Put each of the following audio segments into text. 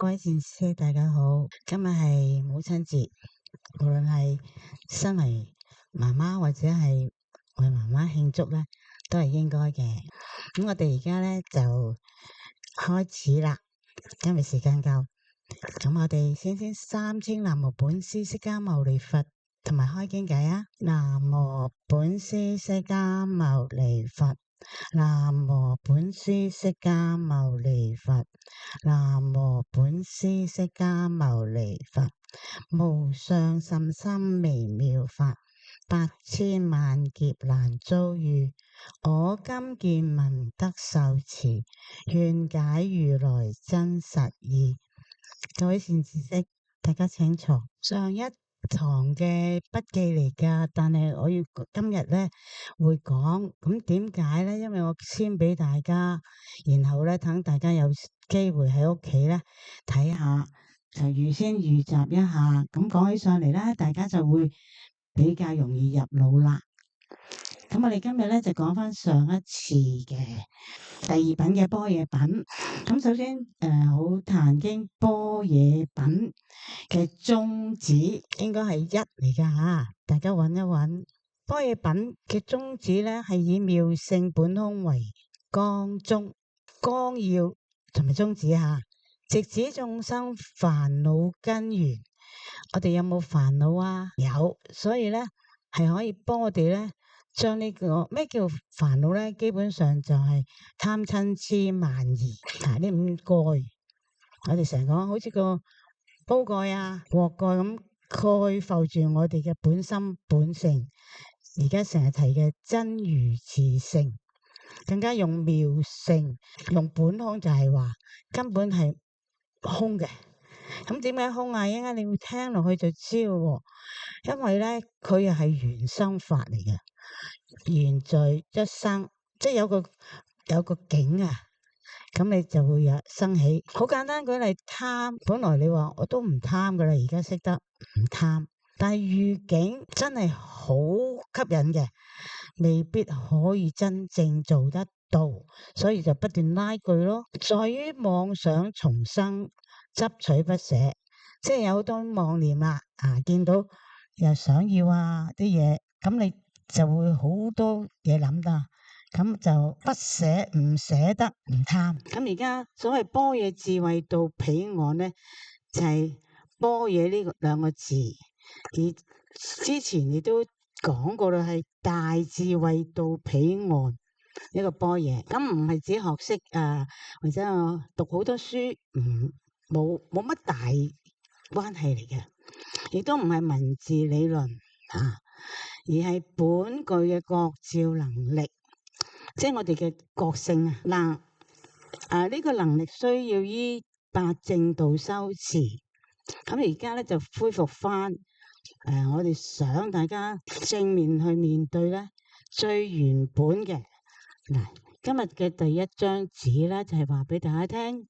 各位善師大家好，今日係母親節，無論係身為媽媽或者係為媽媽慶祝咧，都係應該嘅。咁我哋而家咧就開始啦，因為時間夠。咁我哋先三稱南無本師釋迦牟尼佛，同埋開經偈啊！南無本師釋迦牟尼佛，南無本師釋迦牟尼佛，南無本師釋迦牟尼佛，無上甚深微妙法，百千萬劫難遭遇，我今見聞得受持，願解如來真實義。各位善知識，大家請坐。上一堂嘅筆記嚟噶，但係我要今日咧會講，咁點解咧？因為我先俾大家，然後咧等大家有機會喺屋企咧睇下，就預先預習一下。咁講起上嚟咧，大家就會比較容易入腦啦。咁我哋今日咧就講翻上一次嘅第二品嘅般若品。咁首先好壇經般若品嘅宗旨應該係一嚟噶吓，大家揾一揾。般若品嘅宗旨咧係以妙性本空為綱宗、綱要同埋宗旨吓，直指眾生煩惱根源。我哋有冇煩惱啊？有，所以咧係可以幫我哋咧。將呢個咩叫煩惱咧？基本上就係貪嗔癡慢疑呢五蓋。我哋成日講好似個煲蓋啊、鍋蓋咁蓋覆住我哋嘅本心本性。而家成日提嘅真如自性，更加用妙性、用本空，就係話根本係空嘅。咁點解空啊？一陣間你會聽落去就知咯。因為咧，佢又係緣生法嚟嘅。緣在一生，即係有個境啊，咁你就會有生起。好簡單舉例，貪，本來你話我都唔貪噶啦，而家識得唔貪，但係遇境真係好吸引嘅，未必可以真正做得到，所以就不斷拉鋸咯。在於妄想重生，執取不捨，即係有好多妄念啦，見到又想要啲嘢，咁你就會好多嘢諗啦，咁就不捨，唔捨得，唔貪。咁而家所謂般若智慧到彼岸呢，就係般若呢兩個字。而之前你都講過啦，係大智慧到彼岸呢個般若。咁唔係只學識或者讀好多書，冇乜大關係嚟嘅，亦都唔係文字理論而係本具嘅覺照能力，即係我哋嘅覺性呢個能力需要依八正道修持。咁而家咧就恢復翻我哋想大家正面去面對咧最原本嘅。嗱，今日嘅第一張紙咧就係話俾大家聽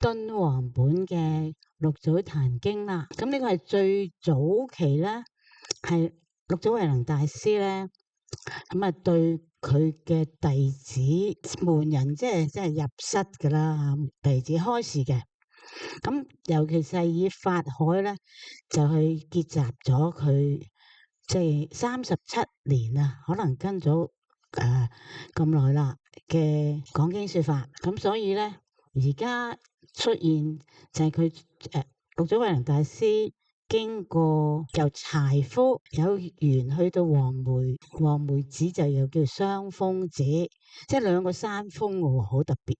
敦煌本嘅六祖壇經啦。咁呢個係最早期咧，係六祖慧能大師咧，咁對佢嘅弟子門人，即係入室噶啦，弟子開示嘅。咁尤其是係以法海咧，就去結集咗佢，即係37年啊，可能跟咗咁耐啦嘅講經說法。咁所以咧，而家出現就係佢六祖慧能大師。經過由柴夫有緣去到黃梅子，就又叫雙峰子，即係兩個山峰喎，好特別。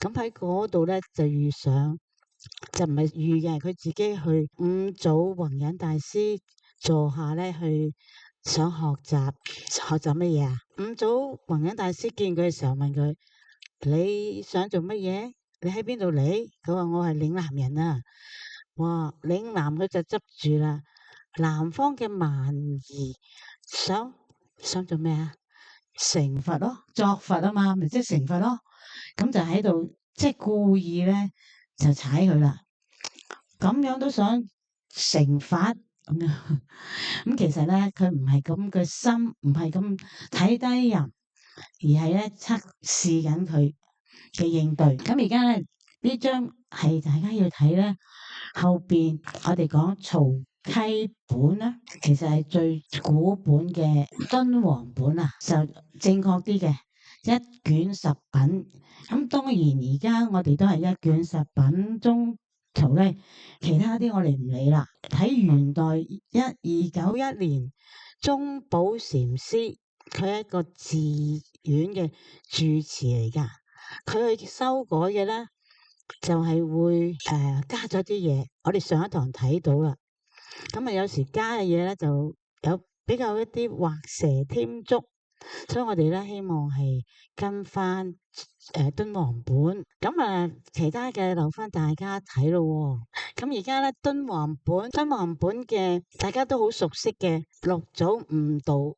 咁喺嗰度咧就遇上，就唔係遇嘅，佢自己去五祖弘忍大師座下咧去想學習乜嘢啊？五祖弘忍大師見佢嘅時候問佢：你想做乜嘢？你喺邊度嚟？佢話我係嶺南人啊。哇！嶺南佢就執住啦，南方嘅蠻夷想做咩啊？成佛咯，作佛啊嘛，咪即係成佛咯。咁就喺度即係故意咧就踩佢啦。咁樣都想成佛咁樣。咁其實咧佢唔係咁嘅心，唔係咁睇低人，而係咧測試緊佢嘅應對。咁而家咧呢章係大家要睇咧，後邊我哋講曹溪本咧，其實係最古本嘅敦煌本啊，就正確啲嘅一卷十品。咁當然而家我哋都係一卷十品中途咧，其他啲我哋唔理啦。睇元代1291年中寶禪師，佢係一個寺院嘅住持嚟噶，佢去修改嘅咧就係會加咗啲嘢，我哋上一堂睇到啦。咁啊有時加嘅嘢咧就有比較一啲畫蛇添足，所以我哋咧希望係跟翻敦煌本，咁啊其他嘅留翻大家睇咯。咁而家咧敦煌本嘅大家都好熟悉嘅六祖悟道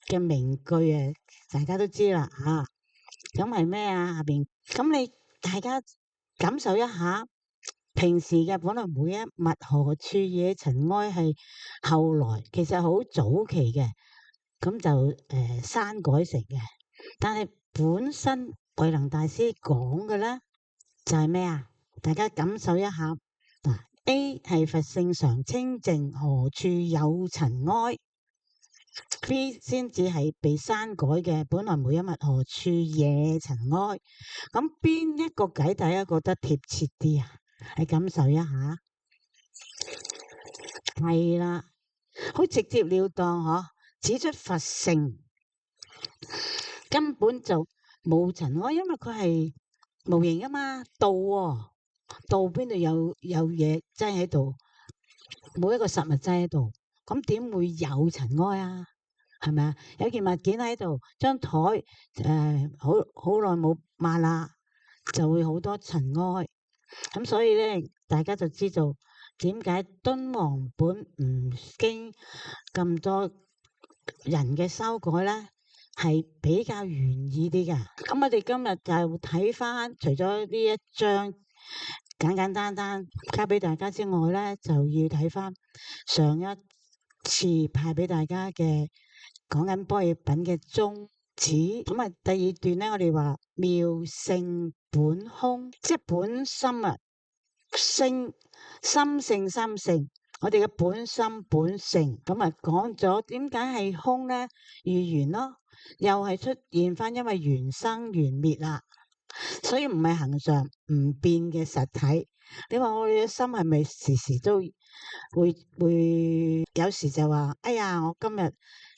嘅名句啊，大家都知啦吓。咁係咩啊？下邊咁你大家感受一下，平時嘅本來每一物何處惹塵埃係後來其實好早期嘅，咁就刪改成嘅。但係本身慧能大師講嘅咧就係咩啊？大家感受一下嗱，A 係佛性常清淨，何處有塵埃？B 先至係被刪改嘅，本來每一物何處惹塵埃。咁邊一個偈大家覺得貼切啲啊？你感受一下，係啦，好直接了當嗬，指出佛性根本就冇塵埃，因為佢係無形啊嘛，道道邊度有嘢擠喺度，冇一個實物擠喺度，咁點會有塵埃啊？係咪啊？有件物件喺度，張台好耐冇抹啦，就會好多塵埃。咁所以咧，大家就知道點解敦煌本唔經咁多人嘅修改咧，係比較原意啲㗎。咁我哋今日就睇翻，除咗呢一章簡簡單單交俾大家之外咧，就要睇翻上一次派俾大家嘅講緊般若品嘅宗旨。咁啊，第二段咧，我哋話妙性本空，即係本心啊，心性，我哋嘅本心本性。咁啊，講咗點解係空咧？遇緣咯，又係出現翻，因為緣生緣滅啦，所以唔係恒常唔變嘅實體。你話我哋嘅心係咪時時都會有時就話，哎呀，我今日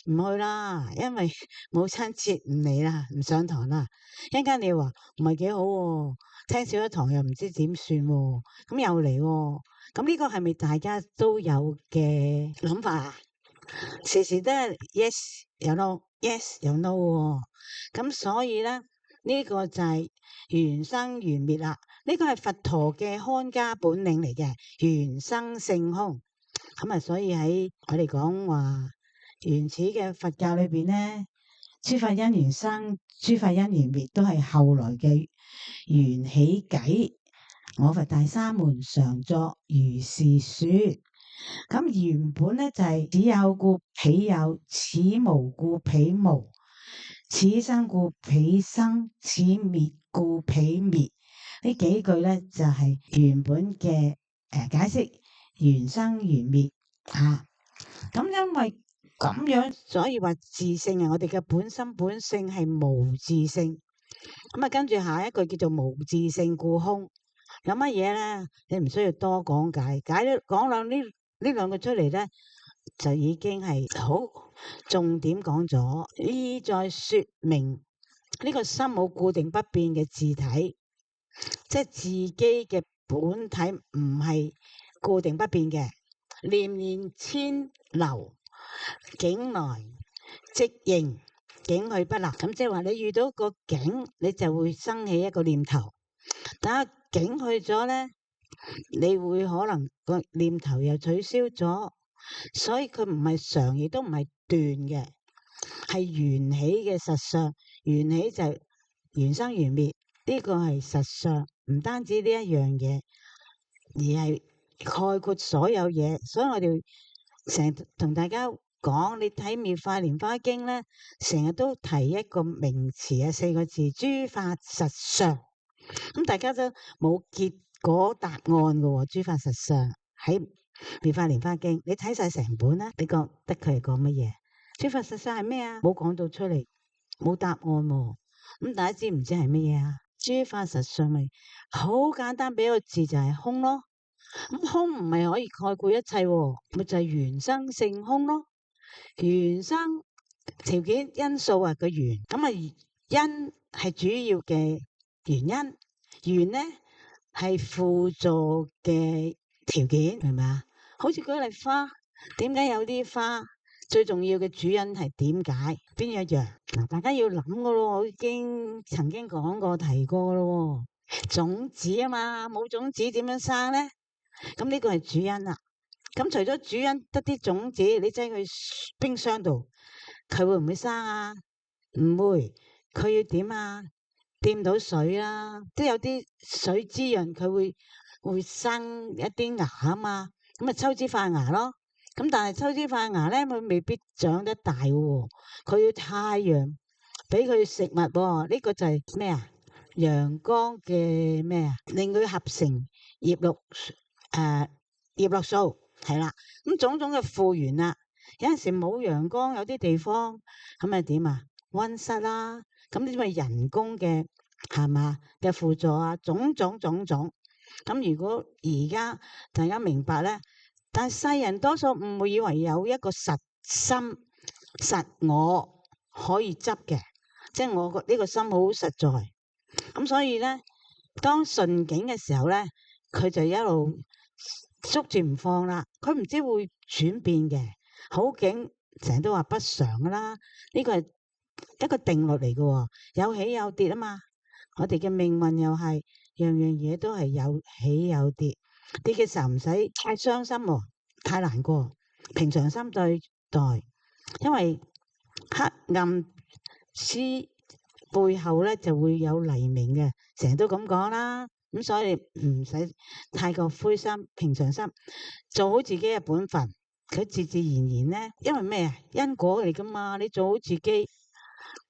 唔去啦，因為母親節唔嚟啦，唔上堂啦。一陣間你話唔係幾好喎，聽少一堂又唔知點算喎，咁又嚟喎。咁呢個係咪大家都有嘅諗法啊？時時都係 yes 有 no，yes 有 no 喎。咁所以咧，呢個就係緣生緣滅啦。呢個係佛陀嘅看家本領嚟嘅，緣生性空。咁啊，所以喺我哋講話原始嘅佛教裏邊咧，諸法因緣生，諸法因緣滅，都係後來嘅緣起偈。我佛大沙門常作如是說。咁原本咧就係此有故彼有，此無故彼無，此生故彼生，此滅故彼滅。呢幾句咧就係原本嘅解釋緣生緣滅啊。咁因為咁樣，所以話自性啊，我哋嘅本心本性係無自性。咁啊，跟住下一句叫做無自性故空。有乜嘢咧？你唔需要多講解，講兩呢兩句出嚟咧，就已經係好重點講咗。意在說明呢個心冇固定不變嘅自體，即係自己嘅本體唔係固定不變嘅，念念遷流，境來即應，境去不立。咁即係話你遇到個境，你就會生起一個念頭。等下境去咗咧，你會可能個念頭又取消咗，所以佢唔係常，亦都唔係斷嘅，係緣起嘅實相。緣起就係緣生緣滅，呢個係實相，唔單止呢一樣嘢，而係概括所有嘢。所以我哋成日同大家講，你睇《妙法蓮華經》咧，成日都提一個名詞啊，四個字：諸法實相。咁大家都冇結果答案嘅喎。諸法實相喺妙法蓮花經，你睇晒成本咧，你覺得佢係講乜嘢？諸法實相係咩啊？冇講到出嚟，冇答案喎。咁大家知唔知係乜嘢啊？諸法實相咪好簡單，俾個字就係空咯。咁空唔係可以概括一切喎，咪就係緣生性空咯。緣生條件因素啊，個緣咁啊，因係主要嘅原因，緣咧係輔助嘅條件，係咪啊？好似舉例花，點解有啲花最重要嘅主因係點解？邊一樣？嗱，大家要諗噶咯，我已經曾經講過提過咯，種子啊嘛，冇種子點樣生咧？咁呢個係主因啦。咁除咗主因得啲種子，你擠去冰箱度，佢會唔會生啊？唔會，佢要點啊？掂到水啦，即係有啲水滋潤，佢會生一啲芽啊嘛。咁啊抽枝發芽咯。咁但係抽枝發芽咧，佢未必長得大喎。佢要太陽俾佢食物喎。呢個就係咩啊？陽光嘅咩啊？令佢合成葉綠葉綠素。係啦，咁種種嘅復原啦，有陣時冇陽光，有啲地方咁咪點啊？溫室啦，咁呢啲咪人工嘅係嘛嘅輔助啊，種種。咁如果而家大家明白咧，但係世人多數唔會以為有一個實心實我可以執嘅，即係我呢個心好實在。咁所以咧，當順境嘅時候咧，佢就一路捉住唔放啦，佢唔知會轉變嘅。好景成日都話不常噶啦，呢個係一個定律嚟嘅，有起有跌啊嘛。我哋嘅命運又係樣樣嘢都係有起有跌，跌嘅時候唔使太傷心，太難過，平常心對待，因為黑暗之背後咧就會有黎明嘅，成日都咁講啦。咁所以唔使太過灰心，平常心，做好自己嘅本分，佢自自然然咧，因為咩啊？因果嚟噶嘛，你做好自己，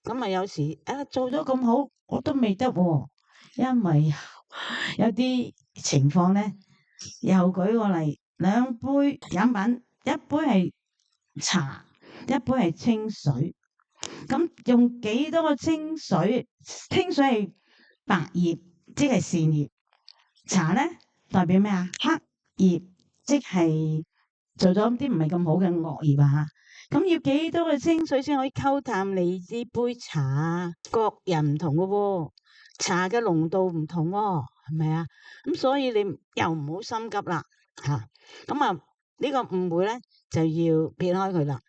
咁啊有時做咗咁好，我都未得喎，因為有啲情況咧，又舉個例，兩杯飲品，一杯係茶，一杯係清水，咁用幾多個清水？清水係白葉，即係善葉。茶咧代表咩啊？黑葉，即係做咗啲唔係咁好嘅惡葉啊！咁要幾多個清水先可以溝淡你呢杯茶啊？各人唔同嘅喎，茶嘅濃度唔同喎，係咪啊？咁所以你又唔好心急啦，吓咁啊呢個誤會咧就要撇開佢啦。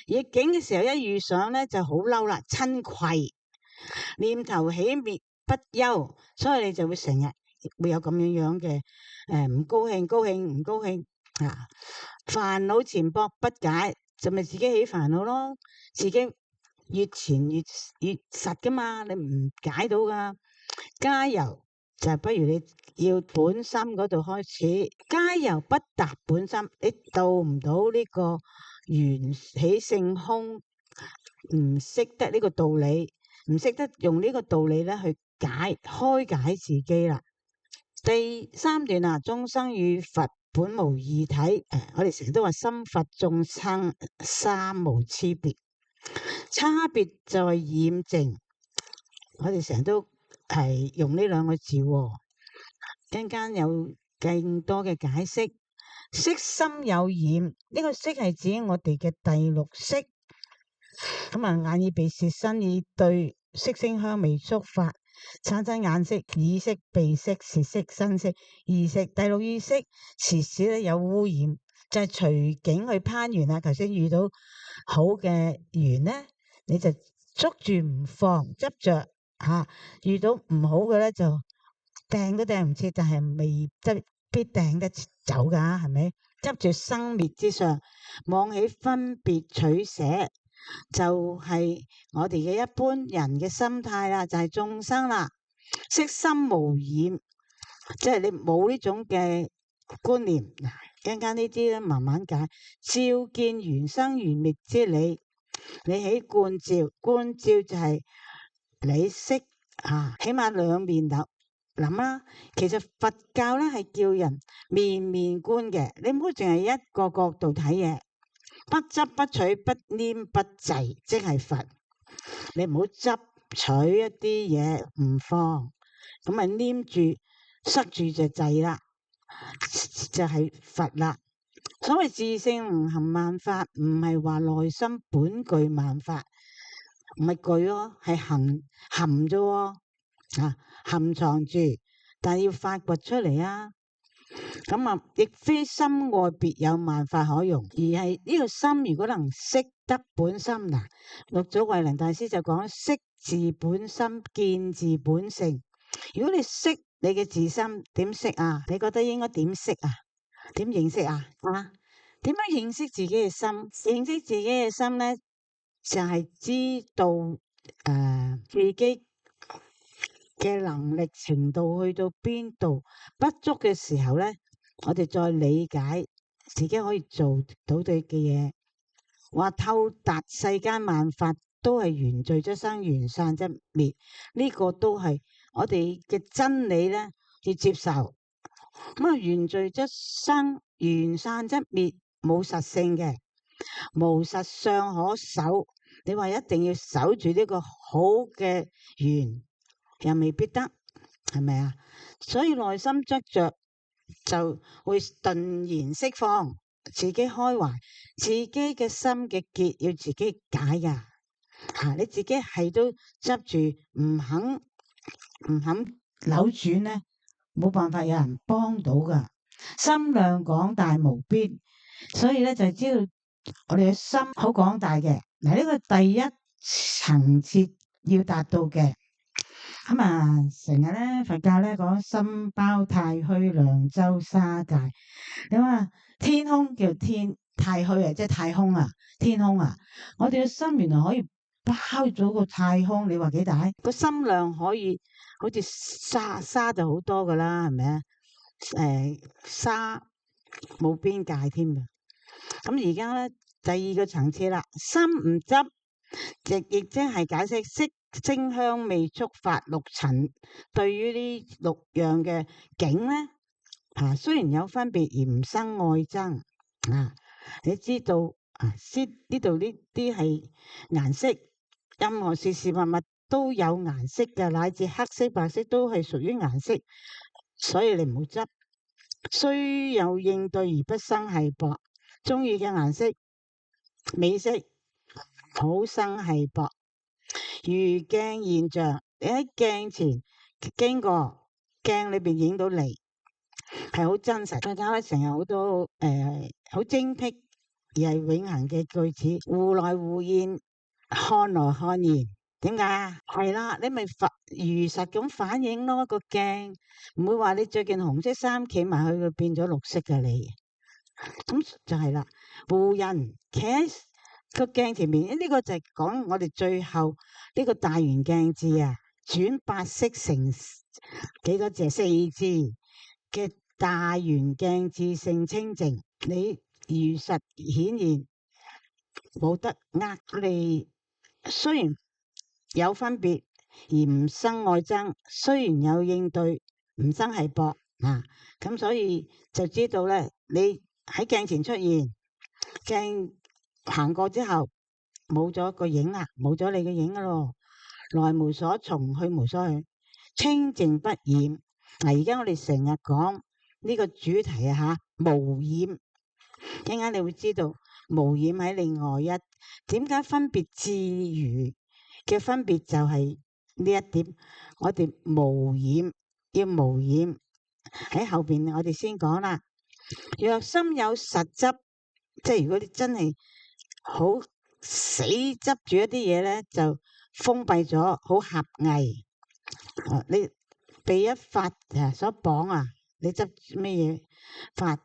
逆境嘅時候一遇上咧就好嬲啦，嗔愧，念頭起滅不休，所以你就會成日會有咁樣嘅唔高興，唔高興啊！煩惱纏縛不解，就咪自己起煩惱咯。自己越纏越實噶嘛，你唔解到噶。加油就不如你要本心嗰度開始，加油不達本心，你到唔到呢個緣起性空，唔識得呢個道理，唔識得用呢個道理咧去開解自己啦。第三段啊，眾生與佛本無二體，我哋成日都話心佛眾生三無差別，差別就係染淨。我哋成日都係用呢兩個字，陣間有更多嘅解釋。色心有染，呢個色係指我哋嘅第六識。咁啊，眼耳鼻舌身意對色聲香味觸法產生眼識、耳識、鼻識、舌識、身識、意識。第六意識時時咧有污染，就係隨境去攀緣啊。頭先遇到好嘅緣咧，你就捉住唔放，執着吓；遇到唔好嘅咧，就掟都掟唔切，但係未必掟得走噶，係咪？執住生滅之上，妄起分別取捨。就係我哋嘅一般人嘅心態啦，就係眾生啦，色心無染，即係你冇呢種嘅觀念。嗱，陣間呢啲咧慢慢解。照見緣生緣滅之理，你起觀照，觀照就係你識起碼兩面諗啦，其實佛教咧係叫人面面觀嘅，你唔好淨係一個角度睇嘢，不執不取不黏不滯，即係佛。你唔好執取一啲嘢唔放，咁啊黏住塞住就滯啦，就係佛啦。所謂自性唔含萬法，唔係話內心本具萬法，唔係具咯，係含啫喎，含藏住，但係要發掘出嚟啊！咁啊，亦非心外別有萬法可容，而係呢個心如果能識得本心嗱，六祖慧能大師就講識自本心，見自本性。如果你識你嘅自心，點識啊？你覺得應該點識啊？點認識啊？點樣認識自己嘅心？認識自己嘅心咧，就係知道自己嘅能力程度去到邊度，不足嘅時候咧，我哋再理解自己可以做到對嘅嘢。話透達世間萬法都係緣聚則生，緣散則滅，呢個都係我哋嘅真理咧，要接受。咁啊，緣聚則生，緣散則滅，冇實性嘅，無實相可守。你話一定要守住呢個好嘅緣，又未必得，係咪啊？所以內心執着就會頓然釋放，自己開懷，自己嘅心嘅結要自己解噶。你自己係都執住唔肯扭轉咧，冇辦法有人幫到噶。心量廣大無邊，所以咧就知道我哋嘅心好廣大嘅。嗱，呢個第一層次要達到嘅。咁啊，成日咧佛教咧講心包太虛，量周沙界。你話天空叫天太虛啊，即係太空啊，天空啊。我哋嘅心原來可以包咗個太空，你話幾大？個心量可以好似沙就好多噶啦，係咪啊？沙冇邊界添㗎。咁而家咧第二個層次啦，心唔執，亦即係解釋色聲香味觸法六塵，對於呢六樣嘅境咧，雖然有分別而唔生愛憎。你知道呢度呢啲係顏色，任何事事物物都有顏色嘅，乃至黑色白色都係屬於顏色，所以你唔好執。雖有應對而不生繫縛，中意嘅顏色美色好生繫縛。如鏡現象，你喺鏡前經過，鏡裏邊影到你係好真實。再睇下成日好多好精闢而係永恆嘅句子，互來互現，看來看現。點解啊？係啦，你咪如實咁反映咯，個鏡唔會話你着件紅色衫企埋去，佢變咗綠色嘅你。咁就係啦，互人企喺個鏡前面，呢個就係講我哋最後呢個大圓鏡智啊，轉八識成幾多字？四字嘅大圓鏡智性清淨，你如實顯現，冇得呃你。雖然有分別而唔生愛憎，雖然有應對唔生繫縛。咁所以就知道咧，你喺鏡前出現，鏡行過之後冇咗個影啦，冇咗你嘅影噶咯，來無所從，去無所去，清淨不染。而家我哋成日講呢個主題啊，無染，一陣間你會知道無染喺另外一，點解分別智愚嘅分別就係呢一點，我哋無染，要無染。喺後邊我哋先講啦。若心有實執，即係如果你真係好死執住一啲嘢咧，就封閉咗，好狹隘。你被一法所綁啊，你執咩嘢法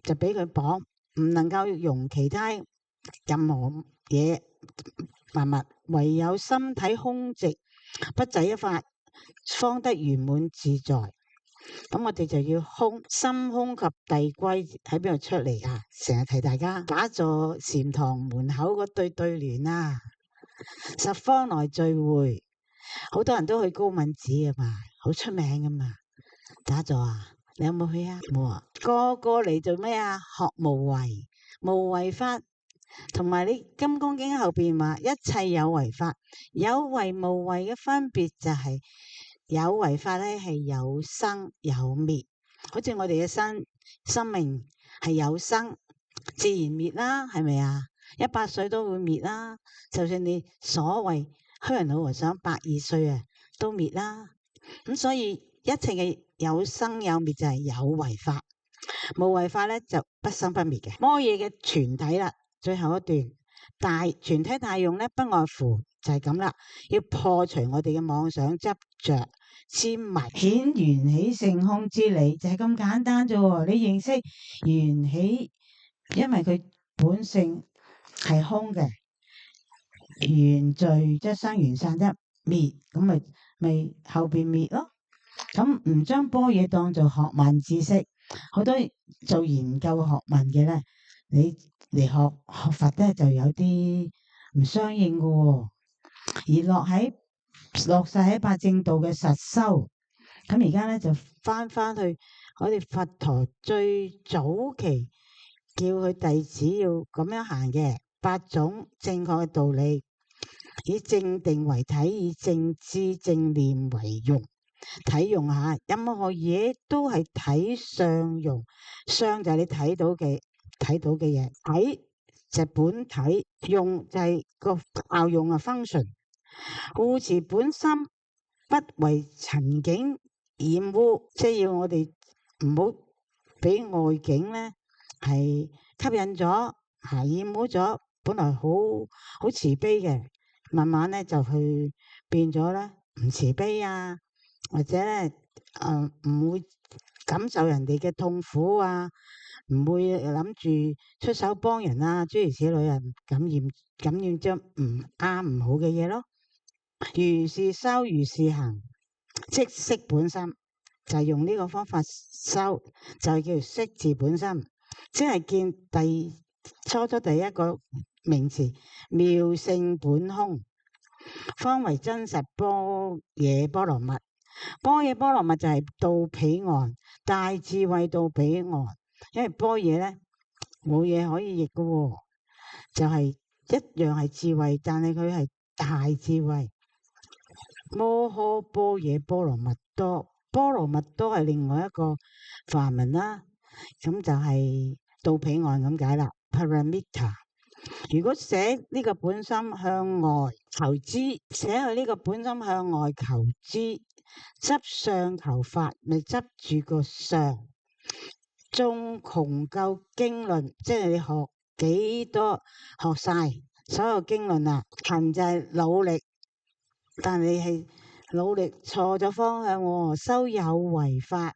就俾佢綁，唔能夠容其他任何嘢萬物，唯有心體空寂，不滯一法，方得圓滿自在。咁我哋就要空心空及遞歸喺邊度出嚟啊？成日提大家打坐禪堂門口嗰對聯啊，十方來聚會，好多人都去高旻寺啊嘛，好出名噶嘛。打坐啊？你有冇去啊？冇啊！個個嚟做咩啊？學無為，無為法。同埋你《金剛經》後邊話一切有為法，有為無為嘅分別就係有為法咧係有生有滅，好似我哋嘅生命係有生，自然滅啦，係咪啊？100歲都會滅啦，就算你所謂虛雲老和尚120歲啊，都滅啦。咁所以一切嘅有生有滅就係有為法，無為法咧就不生不滅嘅。摩耶嘅全體啦，最後一段全體大用咧，不外乎就係咁啦，要破除我哋嘅妄想執着痴迷，顯緣起性空之理，就係咁簡單啫。你認識緣起，因為佢本性係空嘅，緣聚則生，緣散則滅，咁咪後邊滅咯。咁唔將般若當做學問知識，好多做研究學問嘅咧，你嚟學佛咧就有啲唔相應嘅喎，而落實喺八正道嘅實修。咁而家咧就翻去我哋佛陀最早期叫佢弟子要咁樣行嘅8種正確嘅道理，以正定為體，以正知正念為用。體用下，任何嘢都係體相用，相就係你睇到嘅嘢，體就係本體，用就係個效用啊 function。故持本心不為塵境染污，即係要我哋唔好俾外境咧係吸引咗，染污咗本來好慈悲嘅，慢慢咧就去變咗咧唔慈悲啊。或者咧，唔會感受人哋嘅痛苦啊，唔會諗住出手幫人啊，諸如此類啊，感染咗唔啱唔好嘅嘢咯。如是修，如是行，即識本心，就係用呢個方法修，就係叫做識自本心，即係見初第一個名詞妙性本空，方為真實般若波羅蜜。般若波羅蜜就係到彼岸，大智慧到彼岸，因為般若咧冇嘢可以譯嘅喎，就係一樣係智慧，但係佢係大智慧。摩訶般若波羅蜜多，波羅蜜多係另外一個梵文啦，咁就係到彼岸咁解啦。Paramita， 如果寫呢個本心向外求知，寫去呢個本心向外求知。執相求法，咪執住個相。縱窮究經論，即係你學幾多學晒所有經論啊。勤就係努力，但你係努力錯咗方向喎。修有為法，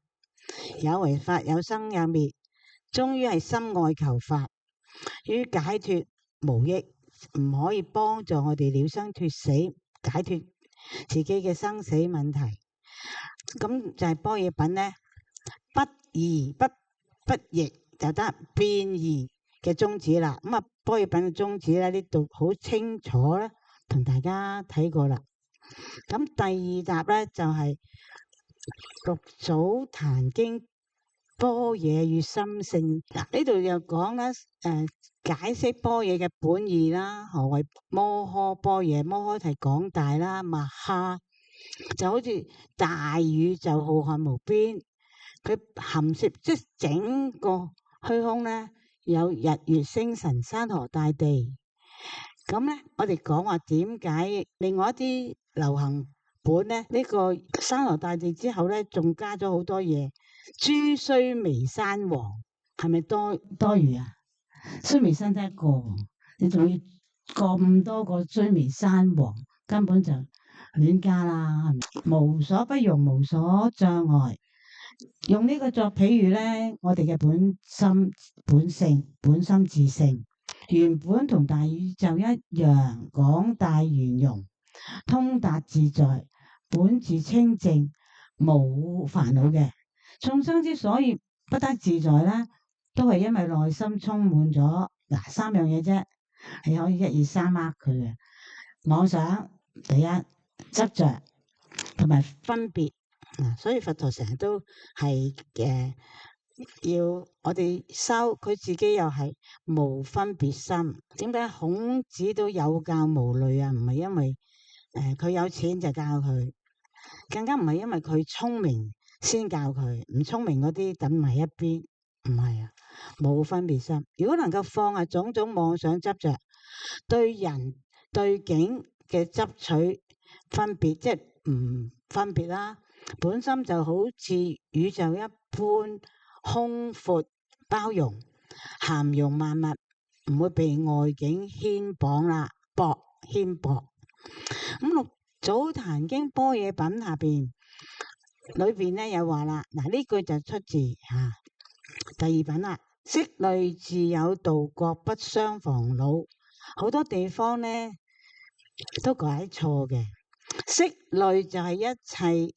有為法有生有滅，終於係心外求法，於解脫無益，唔可以幫助我哋了生脫死，解脫自己嘅生死問題。咁就係般若品咧，不異不逆就得變異嘅宗旨啦。咁啊，般若品嘅宗旨咧，呢度好清楚咧，同大家睇過啦。咁第二集咧就係六祖壇經般若與心性。嗱，呢度又講咧，解釋般若嘅本義啦。何謂摩訶般若？摩訶係廣大啦，嘛哈。就好似大宇宙浩瀚無邊，佢含攝即係整個虛空咧，有日月星辰山河大地。咁咧，我哋講話點解另外一啲流行本咧，呢個山河大地之後咧，仲加咗好多嘢。諸須彌山王係咪多餘啊？須彌山得一個，你仲要咁多個須彌山王，根本就亂加啦，係咪？無所不容，無所障礙。用呢個作譬喻咧，我哋嘅本心本性本心自性原本同大宇宙一樣廣大圓融，通達自在，本自清淨，冇煩惱嘅。眾生之所以不得自在咧，都係因為內心充滿咗3樣嘢啫，係可以1、2、3 mark 佢嘅妄想。第一，執着同埋分別，所以佛陀成日都係要我哋修，佢自己又係無分別心。點解孔子都有教無類啊？唔係因為佢有錢就教佢，更加唔係因為佢聰明先教佢，唔聰明嗰啲等埋一邊。唔係啊，冇分別心。如果能夠放下種種妄想執着，對人對境嘅執取分別，即係唔分別啦，本身就好似宇宙一般空闊包容，涵容萬物，唔會被外境牽綁啦，牽綁。咁六祖壇經般若品下邊裏邊咧有話啦，嗱呢句就出自第二品啦，色類自有道，各不相妨惱。好多地方咧都解錯嘅，色類就係一切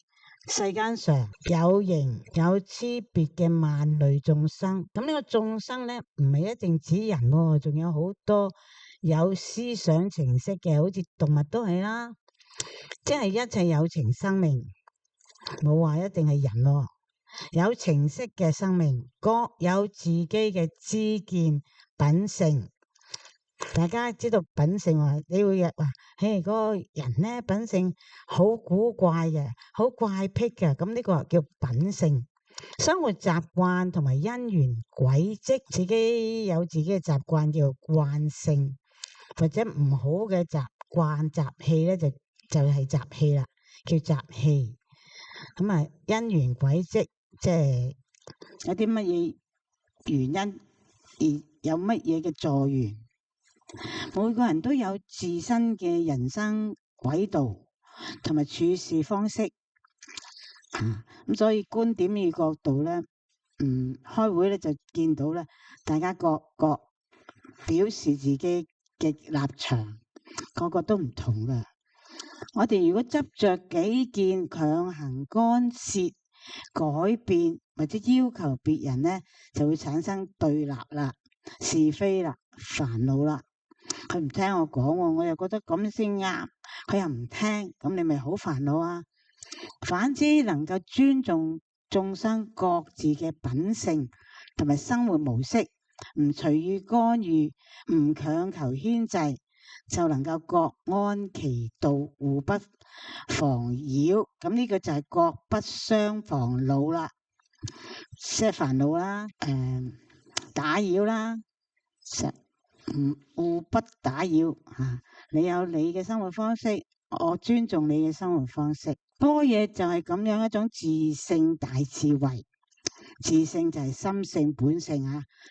世間上有形有差別嘅萬類眾生。咁呢個眾生咧唔係一定指人喎，仲有好多有思想情識嘅，好似動物都係啦，即係一切有情生命，冇話一定係人喎。有情識嘅生命，各有自己嘅知見品性。大家知道品性話，你會話，嗰個人咧品性好古怪嘅，好怪癖嘅，咁呢個叫品性。生活習慣同埋因緣軌跡，自己有自己嘅習慣叫慣性，或者唔好嘅習慣習氣咧就係習氣啦，叫習氣。咁啊，因緣軌跡。即係有啲乜嘢原因而有乜嘢嘅助緣，每個人都有自身嘅人生軌道同埋處事方式。咁所以觀點與角度咧，開會咧就見到咧，大家各表示自己嘅立場，個個都唔同噶。我哋如果執着己見，強行干涉、改變或者要求別人咧，就會產生對立啦、是非啦、煩惱啦。佢唔聽我講，我又覺得咁先啱，佢又唔聽，咁你咪好煩惱啊。反之，能夠尊重眾生各自嘅品性同埋生活模式，唔隨意干預，唔強求牽制，就能夠各安其道，互不妨擾。咁呢個就係各不相妨惱啦，即係煩惱啦，打擾啦，互不打擾。你有你嘅生活方式，我尊重你嘅生活方式。般若就係咁樣一種自性大智慧，自性就係心性本性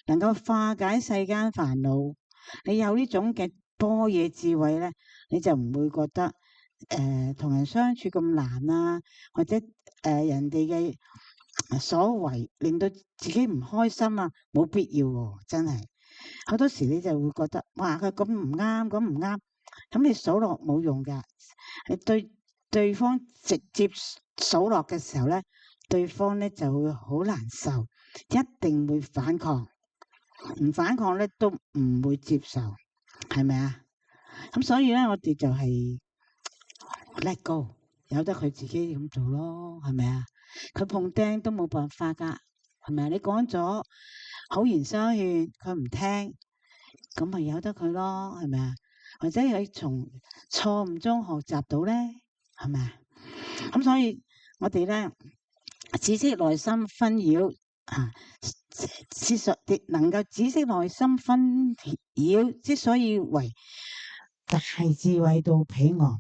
能夠化解世間煩惱。你有呢種嘅般若智慧咧，你就唔會覺得同人相處咁難啊，或者人哋嘅所為令到自己唔開心啊，冇必要喎，真係。好多時你就會覺得，哇，佢咁唔啱，咁唔啱，咁你數落冇用噶。你對方直接數落嘅時候咧，對方咧就會好難受，一定會反抗，唔反抗咧都唔會接受，係咪啊？咁所以咧，我哋就係 let go，由得佢自己咁做咯，係咪啊？佢碰釘都冇辦法噶，係咪啊？你講咗好言相勸，佢唔聽，咁咪由得佢咯，係咪啊？或者佢從錯誤中學習到咧，係咪啊？咁所以我哋咧，止息內心紛擾能夠止息內心紛擾，之所以為大智慧到彼岸。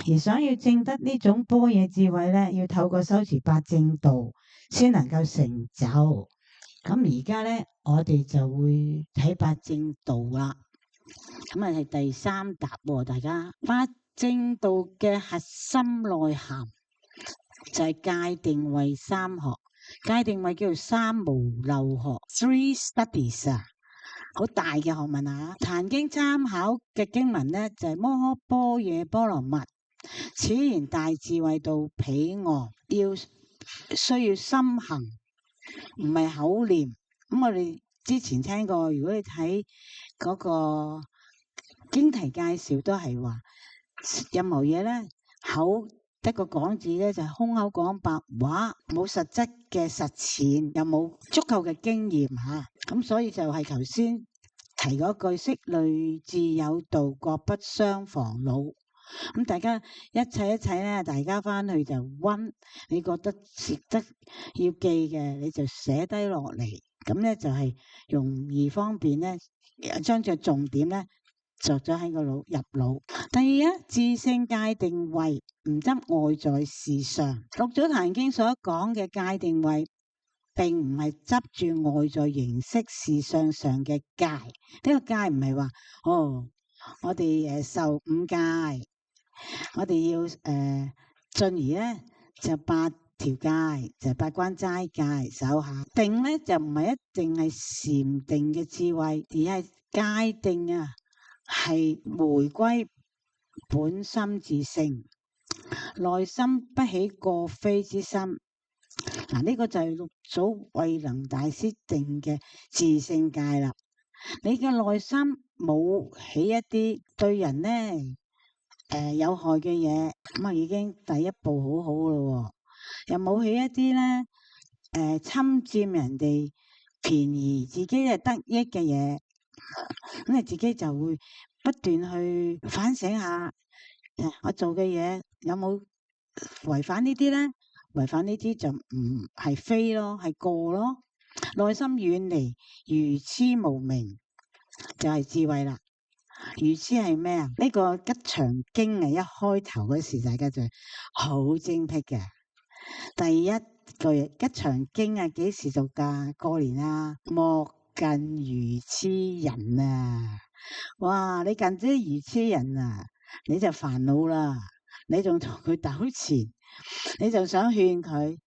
而想要證得呢種般若智慧咧，要透過修持八正道先能夠成就。咁而家咧，我哋就會睇八正道啦。咁係第三集喎，大家。八正道嘅核心內涵就係戒定慧三學。戒定慧叫做三無漏學 ，three studies 好大嘅學問啊！壇經參考嘅經文咧就係摩訶般若波羅蜜，此言大智慧到彼岸，需要心行，唔係口念。咁我哋之前聽過，如果你睇嗰個經題介紹都係話，任何嘢咧口得個講字咧，就係空口講白話，冇實質嘅實踐，又冇足夠嘅經驗嚇，咁所以就係頭先提嗰句識慮自有道，各不相妨惱。咁大家一切咧，大家翻去就溫，你覺得值得要記嘅，你就寫低落嚟，咁咧就係容易方便咧，將隻重點咧着咗喺個腦入腦。第二，自性界定位，唔執外在事上。六祖壇經所講嘅界定位，並唔係執住外在形式事相上嘅戒。呢個戒唔係話我哋受五戒。我哋要進而咧就八條戒，就八關齋戒守下。定咧就唔係一定係禪定嘅智慧，而係界定啊，係回歸本心自性，內心不起過非之心。嗱，呢個就係六祖慧能大師定嘅自性戒啦。你嘅內心冇起一啲對人咧有害嘅嘢，咁啊已經第一步好好咯。又冇起一啲咧侵佔人哋便宜，自己係得益嘅嘢，咁你自己就會不斷去反省下，我做嘅嘢有冇違反呢啲咧？違反呢啲就唔係非咯，係過咯。內心遠離愚痴無明，就係智慧啦。愚痴係咩啊？呢個吉祥經啊，一開頭嗰時大家就好精辟嘅。第一句吉祥經啊，幾時做噶？過年啊，莫近愚痴人啊！哇，你近啲愚痴人啊，你就煩惱啦，你仲同佢糾纏，你就想勸佢，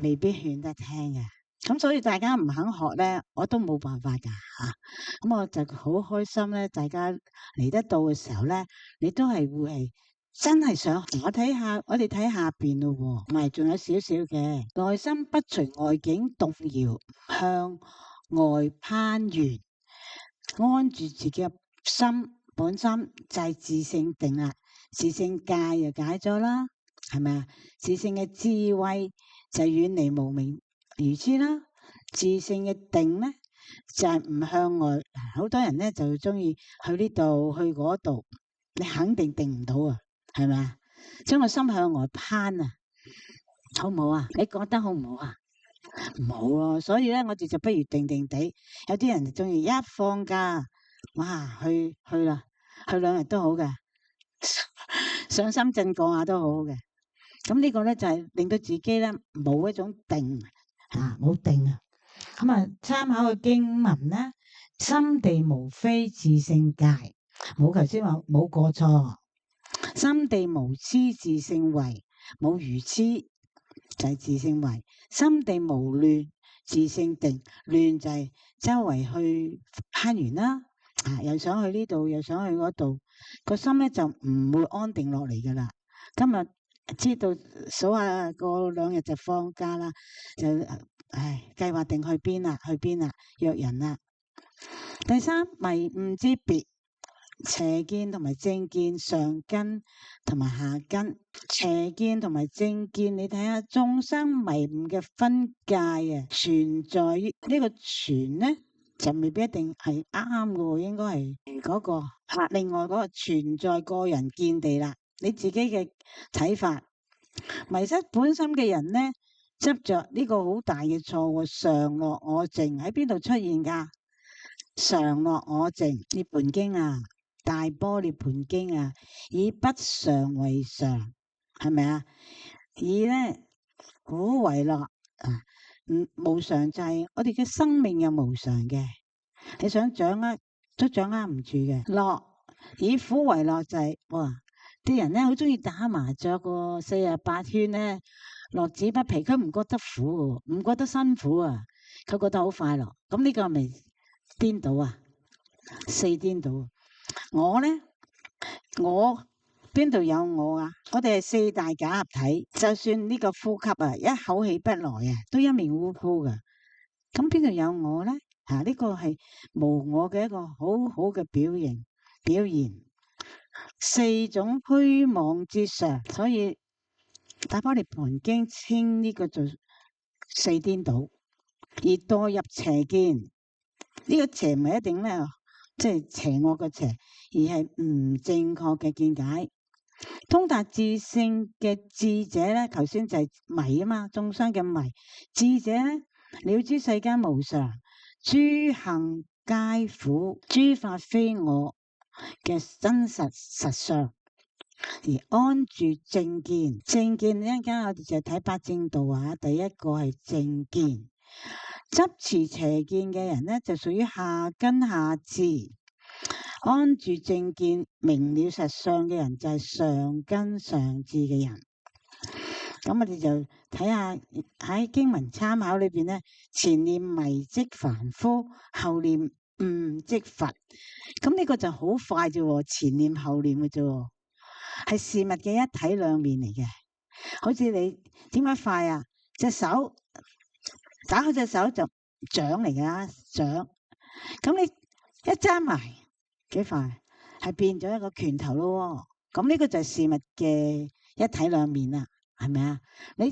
未必勸得聽啊。咁所以大家唔肯學咧，我都冇辦法噶吓。咁我就好開心咧，大家嚟得到嘅時候咧，你都係會係真係想學。我哋睇下邊咯，唔係仲有少少嘅，內心不隨外境動搖，向外攀緣，安住自己嘅心本心就係自性定啦。自性戒就解咗啦，係咪啊？自性嘅智慧就遠離無明愚痴啦，自性嘅定咧就係唔向外。好多人咧就中意去呢度去嗰度，你肯定定唔到啊，係咪啊？將個心向外攀啊，好唔好啊？你覺得好唔好啊？唔好咯，所以咧我哋就不如定定地。有啲人就中意一放假，哇去啦，去2日都好嘅，上深圳過下都好好嘅。咁呢個咧就係令到自己咧冇一種定冇定啊。咁啊，參考嘅經文咧，心地無非自性戒，冇頭先話冇過錯。心地無痴自性慧，冇愚痴就係自性慧。心地無亂自性定，亂就係周圍去攀緣啦，又想去呢度，又想去嗰度，個心咧就唔會安定落嚟噶啦。今日知道數下過2日就放假啦，就計劃定去邊啦，約人啦。第三，迷悟之別，邪見同埋正見，上根同埋下根。邪見同埋正見，你睇下眾生迷悟嘅分界啊，存在於呢個存咧就未必一定係啱嘅，應該係嗰個另外嗰個存在個人見地啦。你自己嘅睇法，迷失本心嘅人咧，執着呢個好大嘅錯誤。常樂我淨喺邊度出現噶？常樂我淨涅槃經啊，大般涅槃經啊，以不常為常，係咪啊？以咧苦為樂啊，無常就係我哋嘅生命有無常嘅，你想掌握都掌握唔住嘅。樂以苦為樂就係哇，啲人咧好中意打麻雀個48圈咧，樂此不疲，佢唔覺得苦，唔覺得辛苦啊，佢覺得好快樂。咁呢個係咪顛倒啊？4顛倒。我咧，我邊度有我啊？我哋係4大假合體，就算呢個呼吸啊，一口氣不來啊，都一面烏鋪噶。咁邊度有我咧？呢個係無我嘅一個好好嘅表現。4種虛妄之常，所以大般涅槃經稱呢個做四顛倒，而墮入邪見。呢個邪唔係一定咧，即係邪惡嘅邪，而係唔正確嘅見解。通達自性嘅智者咧，頭先就係迷啊嘛，眾生嘅迷。智者咧，了知世間無常，諸行皆苦，諸法非我嘅真實實相，而安住正見。正見一陣間我哋就睇八正道啊，第一個係正見。執持邪見嘅人咧，就屬於下根下智；安住正見、明了實相嘅人，就係上根上智嘅人。咁我哋就睇下喺經文參考裏邊咧，前念迷即凡夫，後念悟即佛。咁呢個就好快啫，前念後念嘅啫，係事物嘅一體兩面嚟嘅。好似你點解快啊？隻手打開隻手就掌嚟噶，掌。咁你一揸埋幾快，係變咗一個拳頭咯。咁呢個就係事物嘅一體兩面啦，係咪啊？你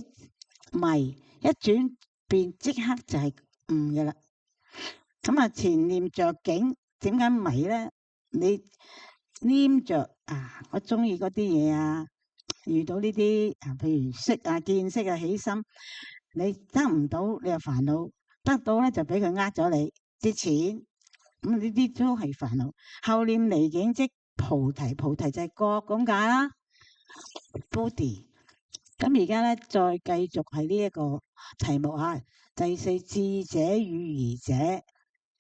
迷一轉變，即刻就係悟嘅啦。咁啊，前念着境，點解迷咧？你黏着啊，我中意嗰啲嘢啊，遇到呢啲啊，譬如識啊、見識啊、起心，你得唔到，你又煩惱；得到咧就俾佢呃咗你啲錢，咁呢啲都係煩惱。後念離境即菩提，菩提就係覺咁解啦。Body。咁而家咧再繼續係呢一個題目啊，第四，智者與疑者，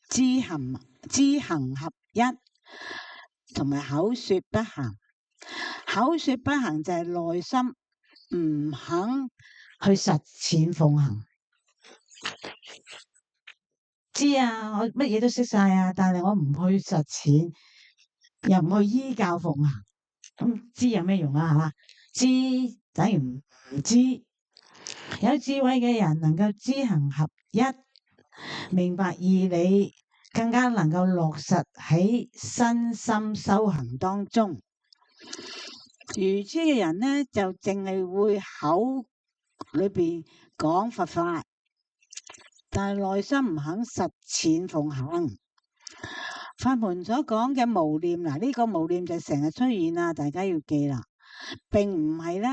知行合一，同埋口說不行。口說不行就係內心唔肯去實踐奉行。知啊，我乜嘢都識晒啊，但係我唔去實踐，又唔去依教奉行，咁知有咩用啊？係嘛？知等於唔知。有智慧嘅人能夠知行合一，明白義理，更加能夠落實喺身心修行當中。愚痴嘅人呢，就淨係會口裏邊講佛法，但係內心唔肯實踐奉行。法門所講嘅無念，嗱、這、呢個無念就成日出現啦，大家要記啦，並唔係咧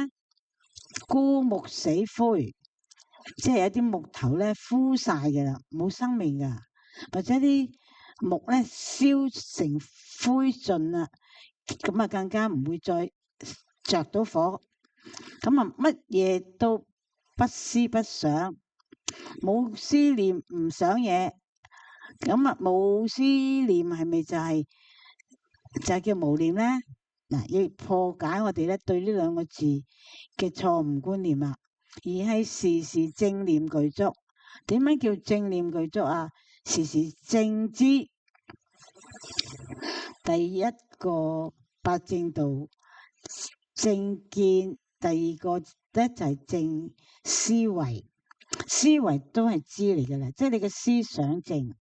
枯木死灰，即係有啲木頭咧枯晒嘅啦，冇生命噶，或者啲木咧燒成灰燼啦，咁啊更加唔會再着到火，咁啊乜嘢都不思不想，冇思念唔想嘢。咁啊，冇思念係咪就係叫無念咧？嗱，要破解我哋咧對呢兩個字嘅錯誤觀念啦，而係時時正念具足。點樣叫正念具足啊？時時正知。第一個八正道正見，第二個咧就係正思維。思維都係知嚟嘅啦，即係你嘅思想正。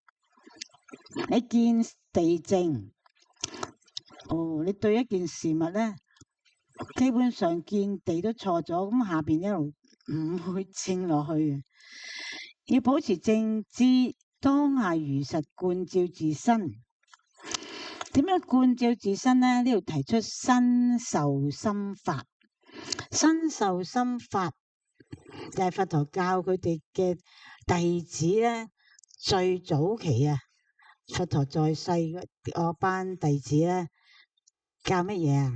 你見地正，你對一件事物咧，基本上見地都錯咗，咁下邊一路唔會正落去嘅。要保持正知，當下如實觀照自身。點樣觀照自身咧？呢度提出身受心法。身受心法就係佛陀教佢哋嘅弟子咧，最早期啊。佛陀在世嗰班弟子咧，教乜嘢啊？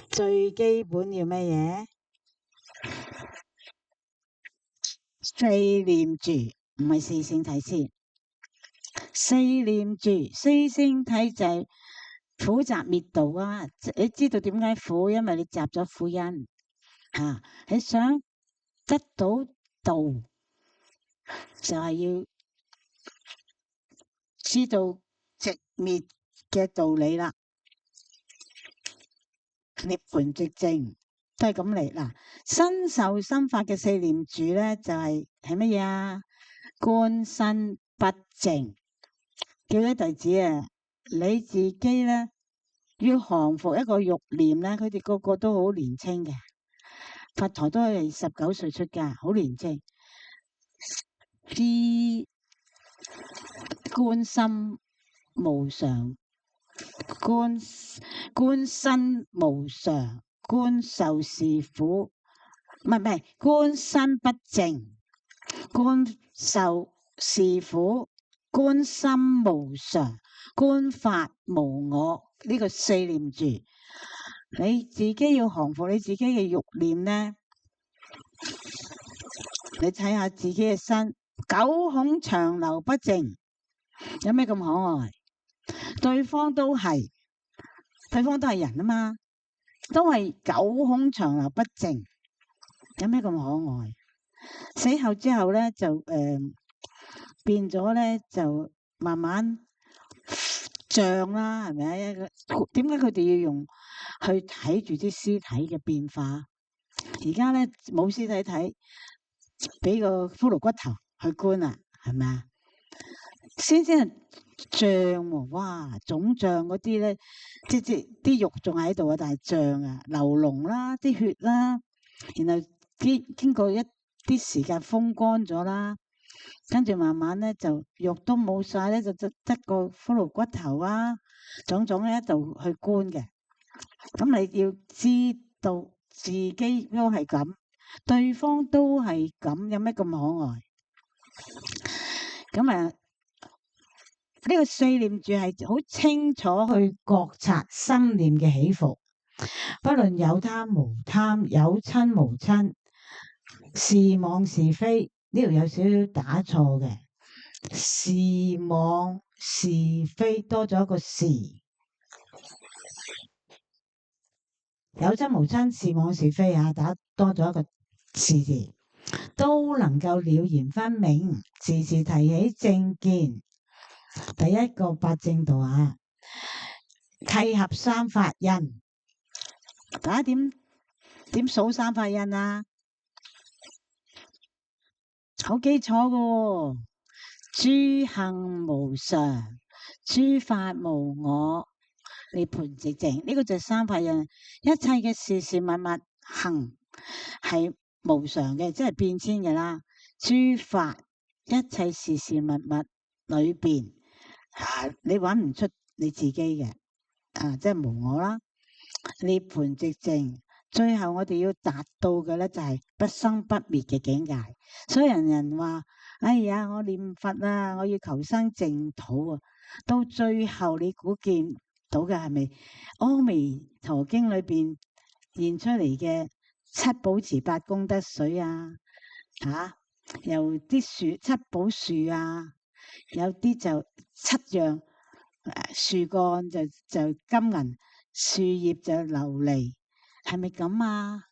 最基本要乜嘢？四念住，唔係四聖體先。四念住，四聖體就係苦集滅道啊！你知道點解苦？因為你集咗苦因啊！你想得到道，就係要知道直滅嘅道理啦，涅槃直正都係咁嚟嗱。身受心法嘅四念住咧，就係乜嘢啊？觀身不淨，叫啲弟子啊，你自己咧要降服一個欲念咧，佢哋個個都好年輕嘅，佛陀都係19歲出家，好年青。知觀心無常，觀身無常，觀受是苦，唔係觀身不淨，觀受是苦，觀心無常，觀法無我。呢個四念住，你自己要降服你自己嘅欲念呢？你睇下自己嘅身，九孔長流不淨，有咩咁可愛？對方都係人啊嘛，都係九孔長流不淨，有咩咁可愛？死後之後咧就變咗咧就慢慢脹啦，係咪啊？點解佢哋要用去睇住啲屍體嘅變化？而家咧冇屍體睇，俾個骷髏骨頭去觀啦，係咪啊？先係脹喎，哇！腫脹嗰啲咧，即啲肉仲喺度啊，但係脹啊，流膿啦，啲血啦，然後經過一啲時間風乾咗啦，跟住慢慢咧就肉都冇晒咧，就得個骷髏骨頭啊，種種喺度去觀嘅。咁你要知道自己都係咁，對方都係咁，有咩咁可愛？咁啊〜呢個四念住係好清楚去覺察心念嘅起伏，不論有貪無貪，有親無親，是妄是非。呢度有少少打錯嘅，是妄是非多咗一個是，有親無親，是妄是非啊，打多咗一個是字，都能夠了然分明，時時提起正見。第一個八正道啊，契合三法印，大家點數三法印啊？好基礎噶喎，諸行無常，諸法無我，涅槃寂靜。呢個就係三法印。一切嘅事事物物行係無常嘅，即係變遷嘅啦。諸法一切事事物物裏邊。你揾唔出你自己嘅，即係無我啦。涅槃寂靜，最後我哋要達到嘅咧就係不生不滅嘅境界。所以人人話：哎呀，我念佛啊，我要求生淨土啊。到最後你估見到嘅係咪《阿彌陀經》裏邊現出嚟嘅七寶池八功德水啊？由啲樹七寶樹啊，有啲就七樣樹幹就金銀，樹葉就琉璃，係咪咁啊？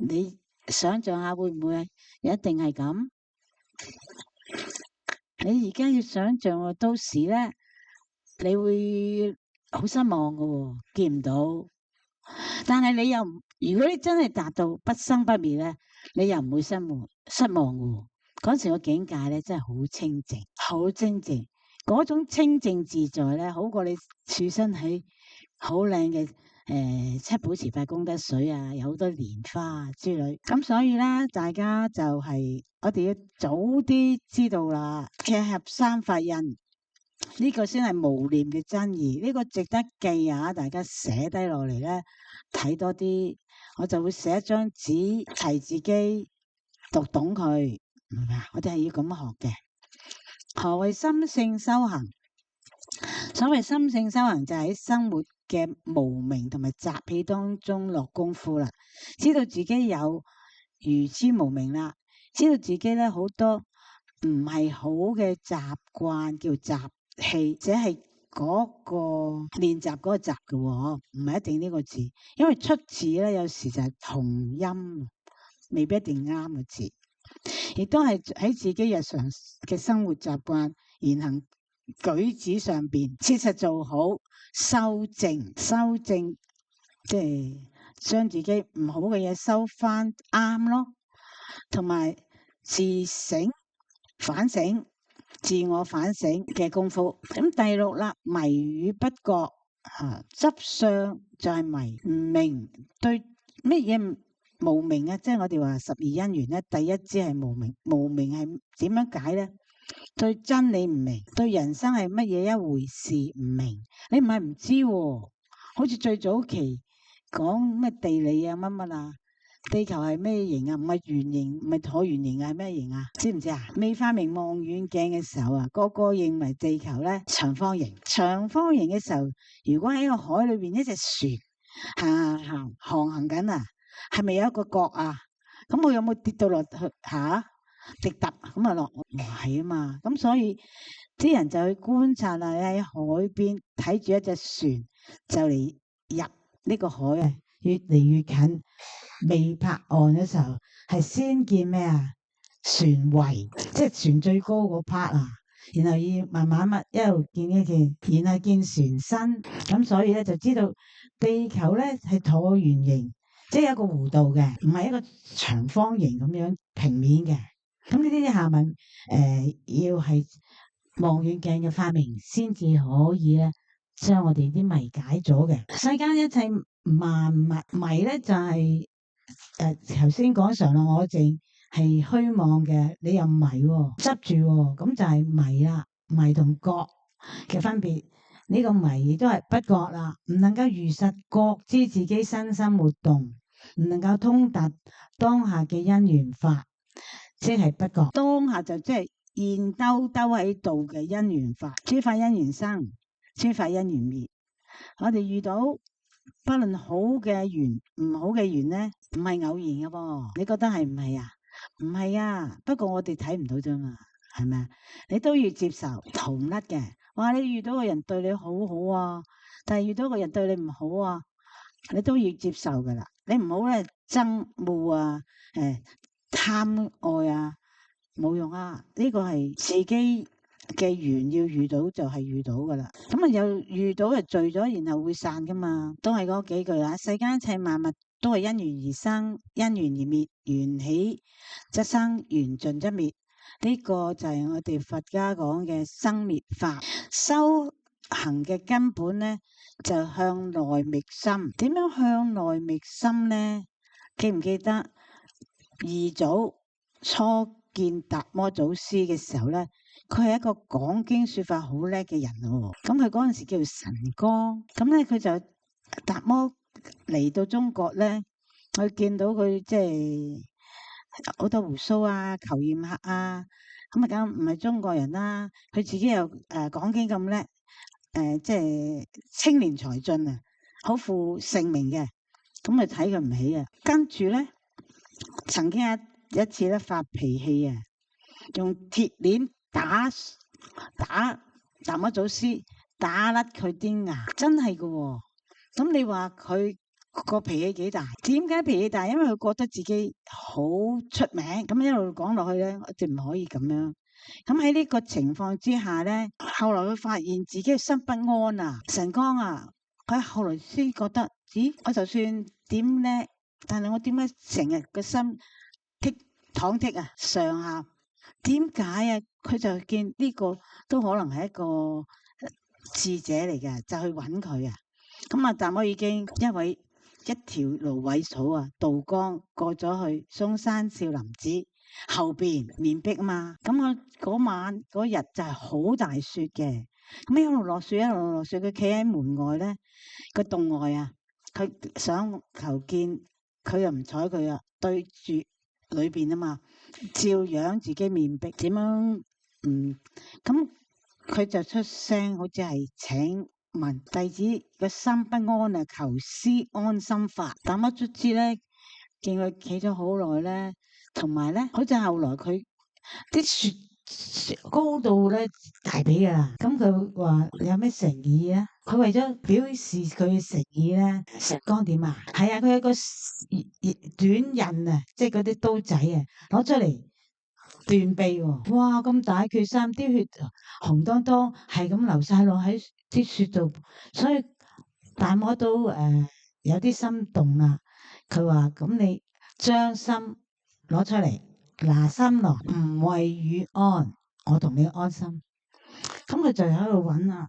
你想象下會唔會一定係咁？你而家要想象啊，到時咧你會好失望噶喎，見唔到。但係你又如果你真係達到不生不滅咧，你又唔會失望噶喎。嗰時個境界咧真係好清淨，好清淨。嗰種清淨自在咧，好過你處身喺好靚嘅七寶池八功德水啊，有好多蓮花啊之類。咁所以咧，大家就係我哋要早啲知道啦，契合三法印呢個先係無念嘅真義。呢個值得記啊！大家寫低落嚟咧，睇多啲，我就會寫一張紙提自己讀懂佢。我哋係要咁學嘅。何謂心性修行？所謂心性修行就係喺生活嘅無明同埋習氣當中落功夫啦，知道自己有愚痴無明啦，知道自己咧好多唔係好嘅習慣叫習氣，即係嗰個練習嗰個習嘅，唔係一定呢個字，因為出字咧有時就係同音，未必一定啱嘅字。亦都係喺自己日常嘅生活習慣、言行舉止上邊，切實做好修正，即係將自己唔好嘅嘢收翻啱咯，同埋自省、反省、自我反省嘅功夫。咁第六啦，迷與不覺，執相就係迷，唔明對乜嘢無明啊，即係我哋話十二因緣咧，第一支係無明。無明係點樣解咧？對真理唔明，對人生係乜嘢一回事唔明。你唔係唔知喎，好似最早期講咩地理啊乜乜啊，地球係咩形啊？唔係圓形，唔係橢圓形啊，係咩形啊？知唔知啊？未發明望遠鏡嘅時候啊，個個認為地球咧長方形。長方形嘅時候，如果喺個海裏邊一隻船航行緊啊，係咪有一個角啊？咁我有冇跌到落去直揼咁啊落？唔係啊嘛，咁所以啲人就去觀察啦，喺海邊睇住一隻船就嚟入呢個海啊，越嚟越近，未泊岸嘅時候係先見咩啊？船桅，即係船最高嗰 part 啊，然後要慢慢一路見一見，然後見船身，咁所以咧就知道地球咧係橢圓形，即係有一個弧度嘅，唔係一個長方形咁樣平面嘅。咁呢啲下問要係望遠鏡嘅發明先至可以咧，將我哋啲謎解咗嘅。世間一切萬物謎咧就係頭先講常樂我淨係虛妄嘅，你又迷喎，執住喎，咁就係迷啦。迷同覺嘅分別，呢個迷亦都係不覺啦，唔能夠如實覺知自己身心活動，唔能夠通達當下嘅因緣法。即係不覺，當下就即係現兜兜喺度嘅因緣法，諸法因緣生，諸法因緣滅。我哋遇到不論好嘅緣，唔好嘅緣咧，唔係偶然嘅噃。你覺得係唔係啊？唔係啊，不過我哋睇唔到啫嘛，係咪啊？你都要接受，逃唔甩嘅。哇！你遇到個人對你好好啊，但係遇到個人對你唔好啊，你都要接受噶啦。你唔好咧憎惡啊，貪愛啊，冇用啊！呢個係自己嘅緣，要遇到就係遇到噶啦。咁啊，又遇到就聚咗，然後會散噶嘛，都係嗰幾句啦。世間一切萬物都係因緣而生，因緣而滅，緣起則生，緣盡則滅。呢個就係我哋佛家講嘅生滅法。修行嘅根本咧，就向內覓心。點樣向內覓心咧？記唔記得二祖初見達摩祖師嘅時候咧，佢係一個講經說法好叻嘅人喎。咁佢嗰陣時叫做神光。咁咧佢就達摩嚟到中國咧，佢見到佢即係好多鬍鬚啊、求驗客啊，咁啊梗唔係中國人啦。佢自己又講經咁叻，即係青年才俊啊，好負盛名嘅。咁咪睇佢唔起啊！跟住咧，曾經一次咧發脾氣啊，用鐵鏈打達摩祖師，打甩佢啲牙，真係噶喎！咁你話佢個脾氣幾大？點解脾氣大？因為佢覺得自己好出名，咁一路講落去咧，我哋唔可以咁樣。咁喺呢個情況之下咧，後來佢發現自己心不安啊，神光啊！佢後來先覺得，咦，我就算點叻，但係我點解成日個心忐忑啊，上下？點解啊？佢就見呢個都可能係一個智者嚟嘅，就去揾佢啊。咁啊，達摩已經一條蘆葦草啊，渡江過咗去嵩山少林寺後邊面壁啊嘛。咁我嗰晚嗰日就係好大雪嘅。咁一路落雪，佢企喺門外咧，個洞外啊，佢想求見，佢又唔睬佢啊，對住裏邊啊嘛，照樣自己面壁，點樣咁佢就出聲，好似係請問弟子個心不安啊，求師安心法。達摩卒之咧，見佢企咗好耐咧，同埋咧，好似後來佢啲雪高到咧大髀啊！咁佢話有咩誠意啊？佢為咗表示佢嘅誠意咧，石膏點啊？係啊，佢有個短刃啊，即係嗰啲刀仔啊，攞出嚟斷臂喎！哇，咁大決心，啲血紅當當，係咁流晒落喺啲雪度，所以達摩都有啲心動啦。佢話：咁你將心攞出嚟。拿心來，唔為與安，我同你安心。咁佢就喺度揾啦，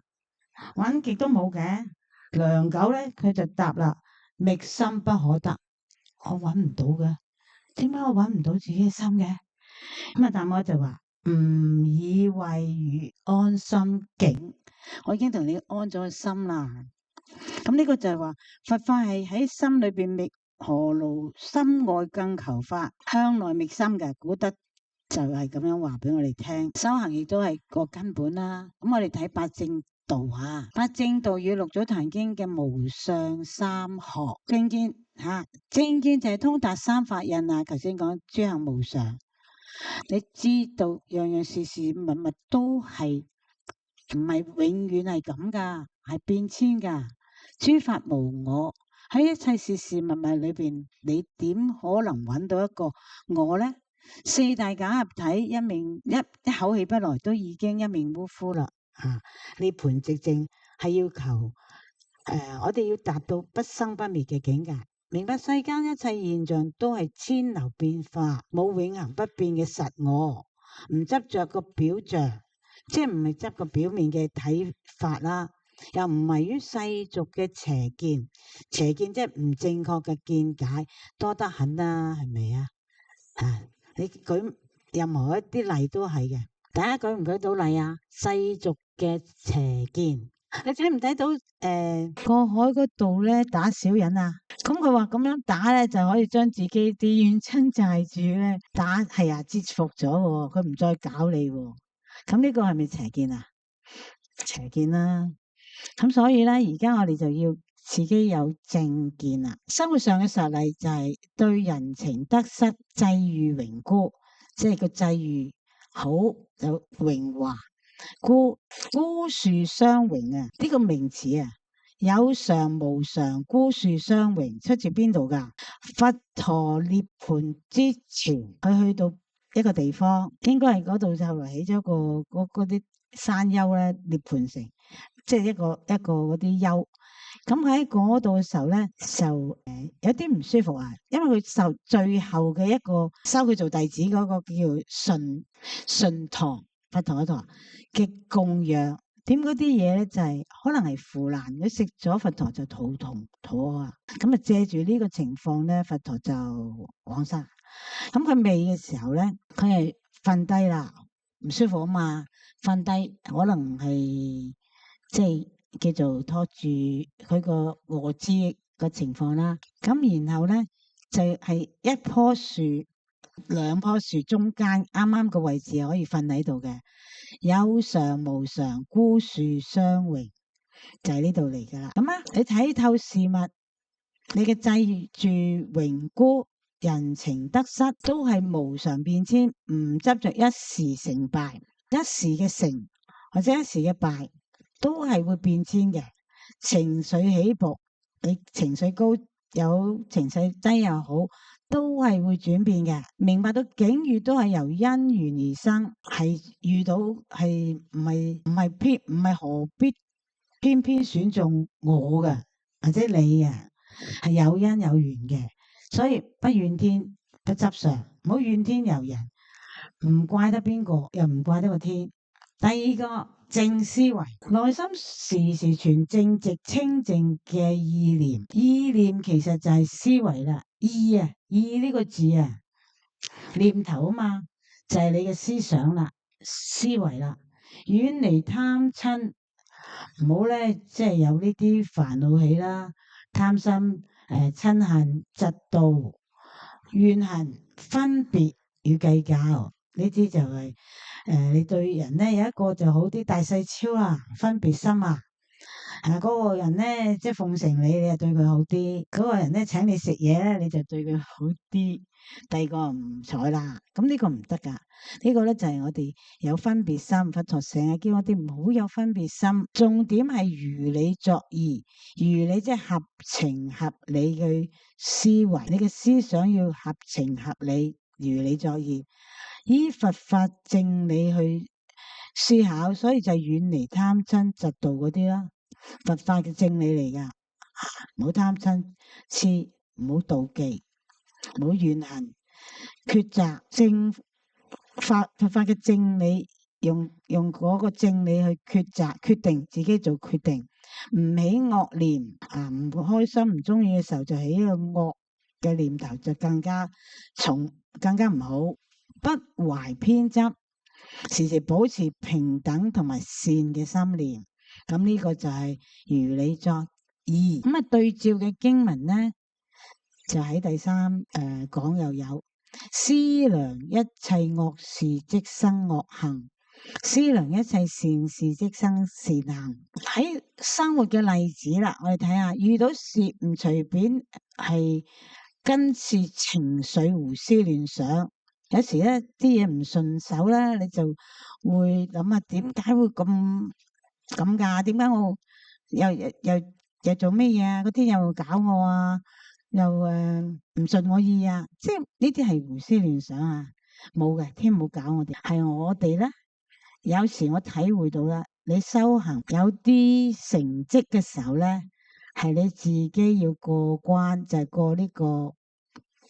揾極都冇嘅。良久咧，佢就答啦：覓心不可得。我揾唔到嘅，點解我揾唔到自己嘅心嘅？咁啊，大摩就話唔以謂如安心境，我已經同你安咗個心啦。咁呢個就係話佛法係喺心裏邊覓，何勞心外更求法，向內覓心嘅。古德就係咁樣話俾我哋聽，修行亦都係個根本啦。咁我哋睇八正道啊，八正道與六祖壇經嘅無相三學正見吓，正見就係通達三法印啊。頭先講諸行無常，你知道樣樣事事物物都係唔係永遠係咁噶，係變遷噶。諸法無我，喺一切事事物物裏邊，你點可能揾到一個我呢？四大假合體，一口氣不來，都已經一命嗚呼啦。涅槃寂靜係要求我哋要達到不生不滅嘅境界，明白世間一切現象都係遷流變化，冇永恆不變嘅實我，唔執着個表象，即係唔係執個表面嘅睇法啦。又唔係於世俗嘅邪見，邪見即係唔正確嘅見解，多得很啦，係咪啊？你舉任何一啲例都係嘅，大家舉唔舉到例啊？世俗嘅邪見，你睇唔睇到？過海嗰度咧打小人啊，咁佢話咁樣打咧就可以將自己啲冤親債主咧打係啊折服咗，佢唔再搞你，咁呢個係咪邪見啊？邪見啦。咁所以咧，而家我哋就要自己有正見啦。生活上嘅實例就係對人情得失際遇榮枯，即係個際遇好就榮華，孤樹相榮啊！呢個名詞啊，有常無常，孤樹相榮，出自邊度噶？佛陀涅槃之前，佢去到一個地方，應該係嗰度就嚟起咗個嗰啲山丘咧，涅槃城。即係一個嗰啲丘，咁佢喺嗰度嘅時候咧，就有啲唔舒服啊，因為佢受最後嘅一個收佢做弟子嗰個叫順陀佛陀嘅供養，點嗰啲嘢咧就係可能係腐爛，佢食咗佛陀就肚痛肚餓啊，咁啊借住呢個情況咧，佛陀就往生。咁佢未嘅時候咧，佢係瞓低啦，唔舒服啊嘛，瞓低可能係。即係叫做拖住佢個臥肢嘅情況啦，咁然後咧就係一棵樹、兩棵樹中間啱啱個位置可以瞓喺度嘅，有常無常，孤樹相榮，就係呢度嚟噶啦。咁啊，你睇透事物，你嘅際遇榮枯、人情得失都係無常變遷，唔執着一時成敗，一時嘅成或者一時嘅敗。都係會變遷嘅，情緒起伏，你情緒高有情緒低又好，都係會轉變嘅。明白到境遇都係由因緣而生，係遇到係唔係何必偏偏選中我嘅或者你啊，係有因有緣嘅，所以不怨天不執常，唔好怨天尤人，唔怪得邊個，又唔怪得個天。第二個正思維，內心時時存正直清淨嘅意念，意念其實就係思維啦。意啊，意呢個字啊，念頭啊嘛，就係你嘅思想啦，思維啦，遠離貪嗔，唔好咧，即係有呢啲煩惱起啦，貪心、嗔恨、嫉妒、怨恨、分別與計較。呢啲就係你對人咧有一個就好啲，大細超啊，分別心啊，嗰個人咧即係奉承你，你就對佢好啲；嗰個人咧請你食嘢咧，你就對佢好啲。第二個唔睬啦，咁呢個唔得噶。呢個咧就係我哋有分別心，佛陀成日叫我哋唔好有分別心。重點係如理作義，如理即係合情合理嘅思維，你嘅思想要合情合理，如理作義。依佛法正理去思考，所以就遠離貪嗔嫉妒嗰啲啦。佛法嘅正理嚟噶，唔好貪嗔痴，唔好妒忌，唔好怨恨，抉擇正法。佛法嘅正理，用嗰個正理去抉擇，決定自己做決定，唔起惡念啊，唔開心唔中意嘅時候就起個惡嘅念頭就更加重，更加唔好。不懷偏執，時時保持平等同埋善嘅心念。咁呢個就係如理作意。咁啊，對照嘅經文呢，就喺第三講又有思量一切惡事即生惡行，思量一切善事即生善行。喺生活嘅例子啦，我哋睇下，遇到事唔隨便係跟住情緒胡思亂想，有時咧啲嘢唔順手咧，你就會諗下點解會咁噶？點解我又做咩嘢啊？嗰啲又搞我啊，又唔順我意啊！即係呢啲係胡思亂想啊，冇嘅，天冇搞我哋，係我哋咧。有時我體會到啦，你修行有啲成績嘅時候咧，係你自己要過關，就係過呢個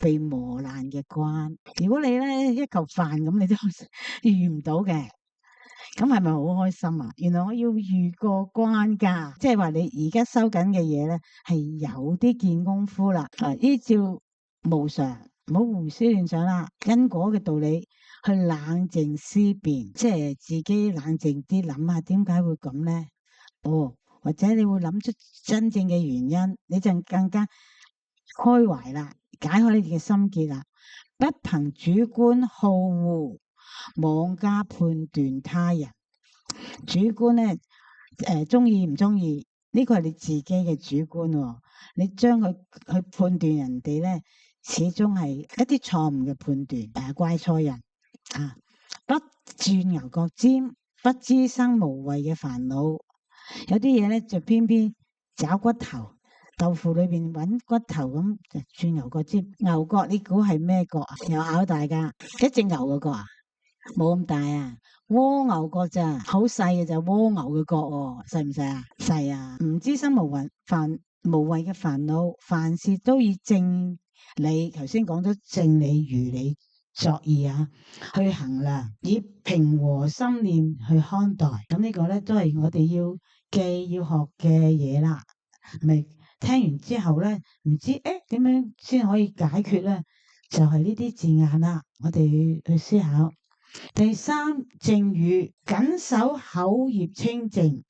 被磨難嘅關。如果你咧一嚿飯咁，你都遇唔到嘅。咁係咪好開心啊？原來我要遇過關噶，即係話你而家收緊嘅嘢咧，係有啲見功夫啦。依照無常，唔好胡思亂想啦，因果嘅道理去冷靜思辨，即係自己冷靜啲諗下點解會咁咧？或者你會諗出真正嘅原因，你就更加開懷啦，解開你嘅心結啦，不憑主觀好惡妄加判斷他人。主觀咧，中意唔中意呢個係你自己嘅主觀，哦，你將佢去判斷人哋咧，始終係一啲錯誤嘅判斷，怪錯人啊！不鑽牛角尖，不滋生無謂嘅煩惱。有啲嘢咧就偏偏找骨頭，豆腐裏邊揾骨頭咁就鑽牛角尖。牛角你估係咩角啊？又考大家，一隻牛嘅角啊？冇咁大啊，蝸牛角咋，好細嘅就蝸牛嘅角喎，細唔細啊？細啊，唔滋生無謂嘅煩惱，凡事都以正理，頭先講咗正理如理作意啊，去衡量，以平和心念去看待。咁呢個咧都係我哋要記要學嘅嘢啦。咪聽完之後咧，唔知點樣先可以解決咧？就係呢啲字眼啦，我哋去思考。第三，靜語，謹守口業清淨，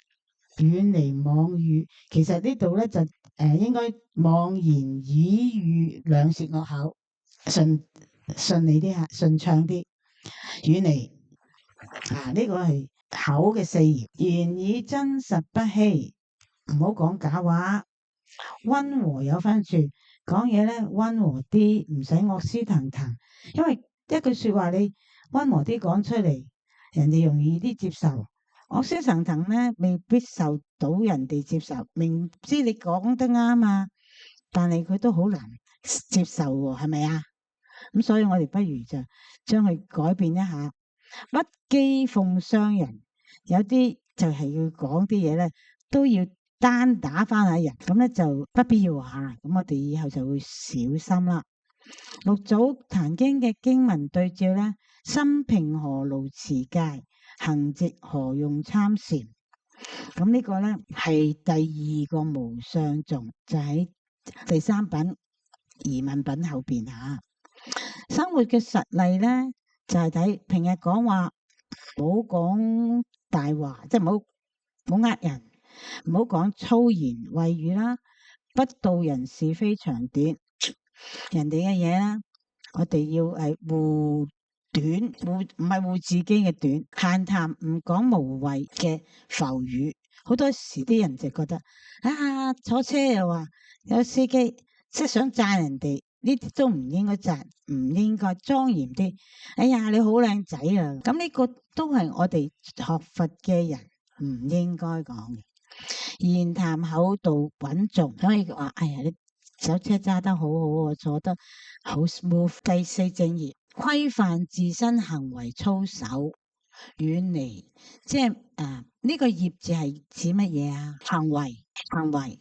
遠離妄語。其實呢度咧就應該妄言綺語兩舌惡口，順利啲吓，順暢啲，遠離呢個係口嘅四業。言以真實不欺，唔好講假話。溫和有分寸，講嘢咧溫和啲，唔使惡屍騰騰。因為一句說話你溫和啲講出嚟，人哋容易啲接受。惡屍騰騰咧，未必受到人哋接受。明知你講得啱啊，但係佢都好難接受喎，係咪啊？咁所以我哋不如就將佢改變一下，不譏諷傷人。有啲就係要講啲嘢咧，都要單打翻下人，咁咧就不必要吓。咁我哋以後就會小心啦。六祖壇經嘅經文對照咧，心平何勞持戒，行直何用參禪。咁呢個咧係第二個無相頌，就喺第三品疑問品後邊吓。生活嘅實例咧，就係睇平日講話，唔好講大話，即係唔好呃人，唔好講粗言穢語啦，不道人是非長短，人哋嘅嘢啦，我哋要護短，唔係護自己嘅短，閒談唔講無謂嘅浮語。好多時啲人就覺得坐車又話有司機，即係想讚人哋。呢啲都唔應該讚，唔應該莊嚴啲。哎呀，你好靚仔啊！咁呢個都係我哋學佛嘅人唔應該講嘅。言談口道穩重，可以話哎呀，你手車揸得好好啊，坐得好 smooth。第四正業，規範自身行為操守，遠離即係呢個業字係指乜嘢啊？行為，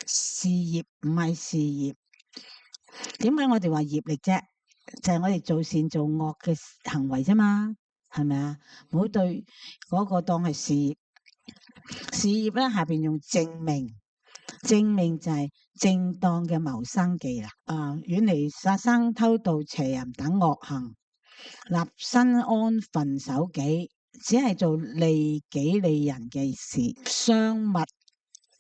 事業唔係事業。點解我哋話業力啫？就係我哋做善做惡嘅行為啫嘛，係咪啊？唔好對嗰個當係事業。事業咧下邊用正命，正命就係正當嘅謀生技啦。遠離殺生、偷盜、邪淫等惡行，立身安分守己，只係做利己利人嘅事，傷物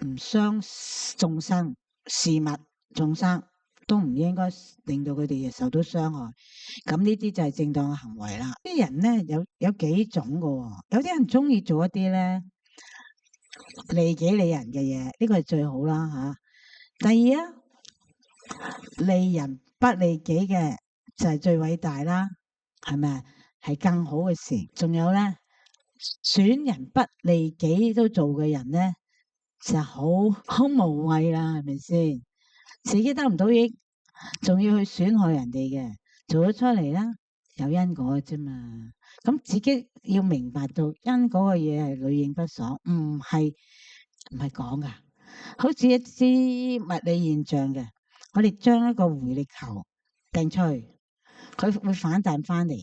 唔傷眾生，事物眾生都唔應該令到佢哋受到傷害。咁呢啲就係正當嘅行為啦。啲人咧有幾種嘅喎，有啲人中意做一啲咧利己利人嘅嘢，呢個係最好啦嚇。第二啊，利人不利己嘅就係最偉大啦，係咪？係更好嘅事。仲有咧，損人不利己都做嘅人咧，就好無謂啦，係咪先？自己得唔到益，仲要去損害人哋嘅，做咗出嚟啦，有因果嘅啫嘛。咁自己要明白到因果嘅嘢係屢應不爽，唔係講噶。好似一啲物理現象嘅，我哋將一個回力球掟出去，佢會反彈翻嚟。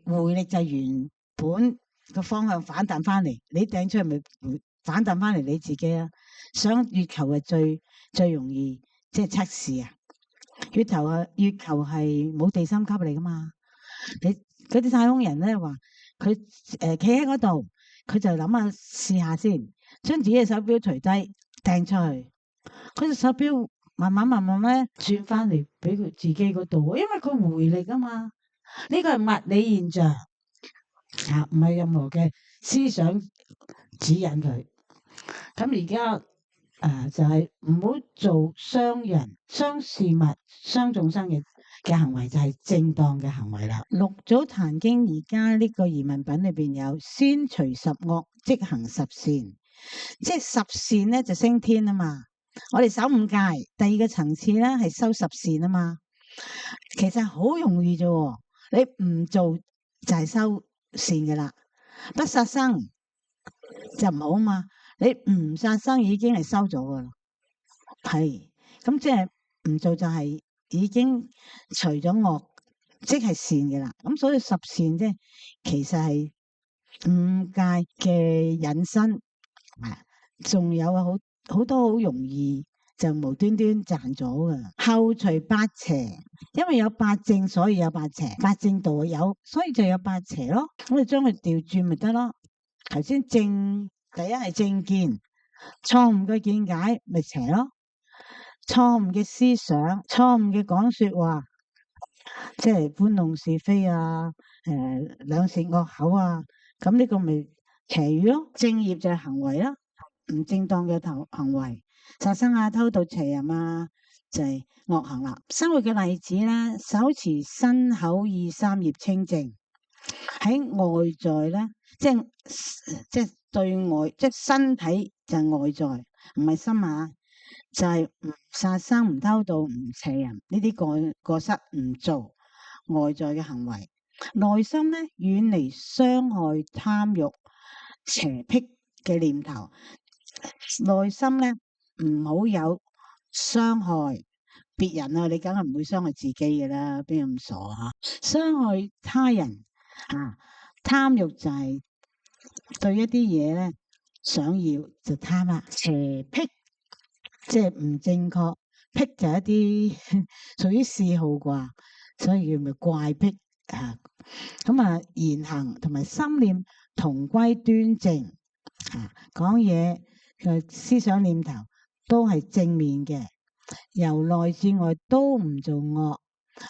回力就係原本個方向反彈翻嚟，你掟出去咪反彈翻嚟你自己啊。上月球係最容易即係測試啊。月球係冇地心吸力噶嘛。你嗰啲太空人咧話佢企喺嗰度，佢就諗下試下先，將自己嘅手錶除低掟出去，佢隻手錶慢慢咧轉翻嚟俾佢自己嗰度，因為佢回力啊嘛。呢個係物理現象啊，唔係任何嘅思想指引佢。咁而家就係唔好做傷人、傷事物、傷眾生嘅行為，就係正當嘅行為啦。六祖壇經而家呢個疑問品裏邊有先除十惡，即行十善，即係十善咧就升天啊嘛。我哋守五戒，第二個層次咧係修十善啊嘛。其實好容易啫，你唔做就係修善嘅啦。不殺生就唔好啊嘛，你唔殺生已經係收咗噶啦，係咁即係唔做就係已經除咗惡，即係善嘅啦。咁所以十善啫，其實係五戒嘅引申，仲有好多好容易就無端端賺咗噶。後除八邪，因為有八正，所以有八邪。八正道有，所以就有八邪咯。我哋將佢調轉咪得咯。頭先正第一係正見，錯誤嘅見解咪邪咯。錯誤嘅思想，錯誤嘅講說話，即係搬弄是非啊，兩舌惡口啊，咁呢個咪邪語咯。正業就係行為啦，唔正當嘅行為，殺生啊、偷盜、邪淫啊，就係惡行啦。生活嘅例子咧，手持身口意三業清淨，喺外在咧，即係對外，即係身體就係外在，唔係心啊，就係唔殺生、唔偷盜、唔邪淫呢啲過失唔做外在嘅行為。內心咧，遠離傷害、貪欲、邪僻嘅念頭。內心咧唔好有傷害別人啊，你梗係唔會傷害自己嘅啦，邊有咁傻啊？傷害他人啊，貪欲就係對一啲嘢咧想要就貪啦。邪僻即係唔正確，僻就係一啲屬於嗜好啩，所以叫咪怪癖啊。咁啊，言行同埋心念同歸端正啊，講嘢嘅思想念頭都係正面嘅，由內至外都唔做惡，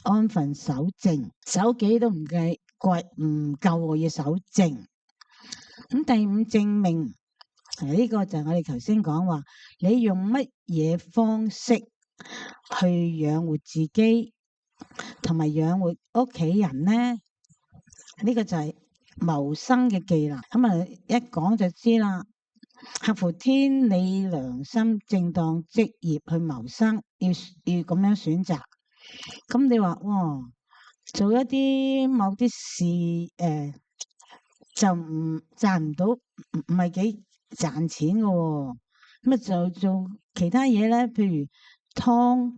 安分守正，守己都唔夠，我要守正。咁第五正命，呢個就係我哋頭先講話，你用乜嘢方式去養活自己，同埋養活屋企人呢？呢個就係謀生嘅技能。咁啊，一講就知啦。合乎天理良心正當職業去謀生，要咁樣選擇。咁你話哇，做一啲某啲事，就唔賺唔到，唔係幾賺錢嘅喎。咁啊就做其他嘢咧，譬如劏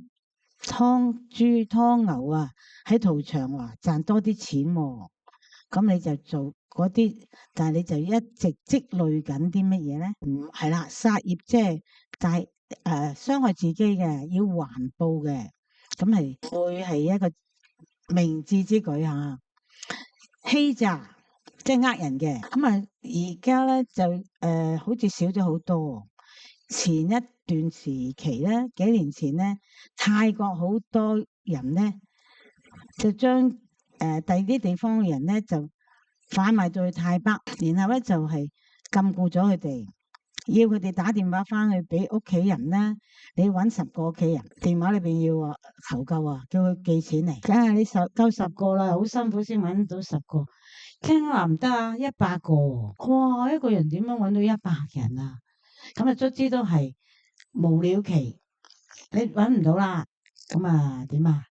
豬、劏牛啊，喺屠場話賺多啲錢喎。咁你就做嗰啲，但係你就一直積累緊啲乜嘢咧？係啦，殺業即係但係傷害自己嘅，要還報嘅，咁係會係一個明智之舉嚇。欺詐即係呃人嘅，咁啊而家咧就好似少咗好多。前一段時期咧，幾年前咧，泰國好多人咧就將第二啲地方嘅人咧就販賣到去泰北，然後咧就係禁錮咗佢哋，要佢哋打電話翻去俾屋企人啦。你揾10個屋企人電話裏邊要話求救啊，叫佢寄錢嚟。梗係你夠10個啦，好辛苦先揾到10個。傾話唔得啊，100個喎，哇！一個人點樣揾到100人啊？咁啊，卒之都係無了期，你揾唔到啦，咁啊點啊？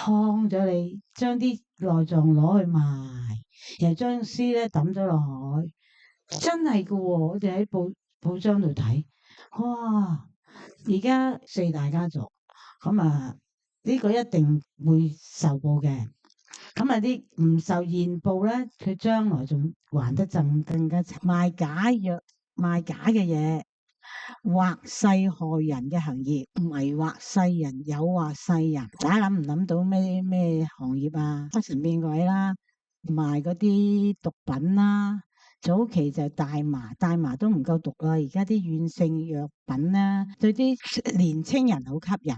劏咗你，將啲內臟攞去賣，又將屍咧抌咗落海，真係噶喎！我哋喺報章度睇，哇！而家4大家族，咁啊呢個一定會受報嘅。咁啊啲唔受現報咧，佢將來仲還得更加慘。賣假藥、賣假嘅嘢，惑世害人嘅行業，迷惑世人、誘惑世人。大家諗唔諗到咩行業啊？黑神變鬼啦，賣嗰啲毒品啦。早期就大麻，大麻都唔夠毒啦。而家啲軟性藥品啦，對啲年青人好吸引。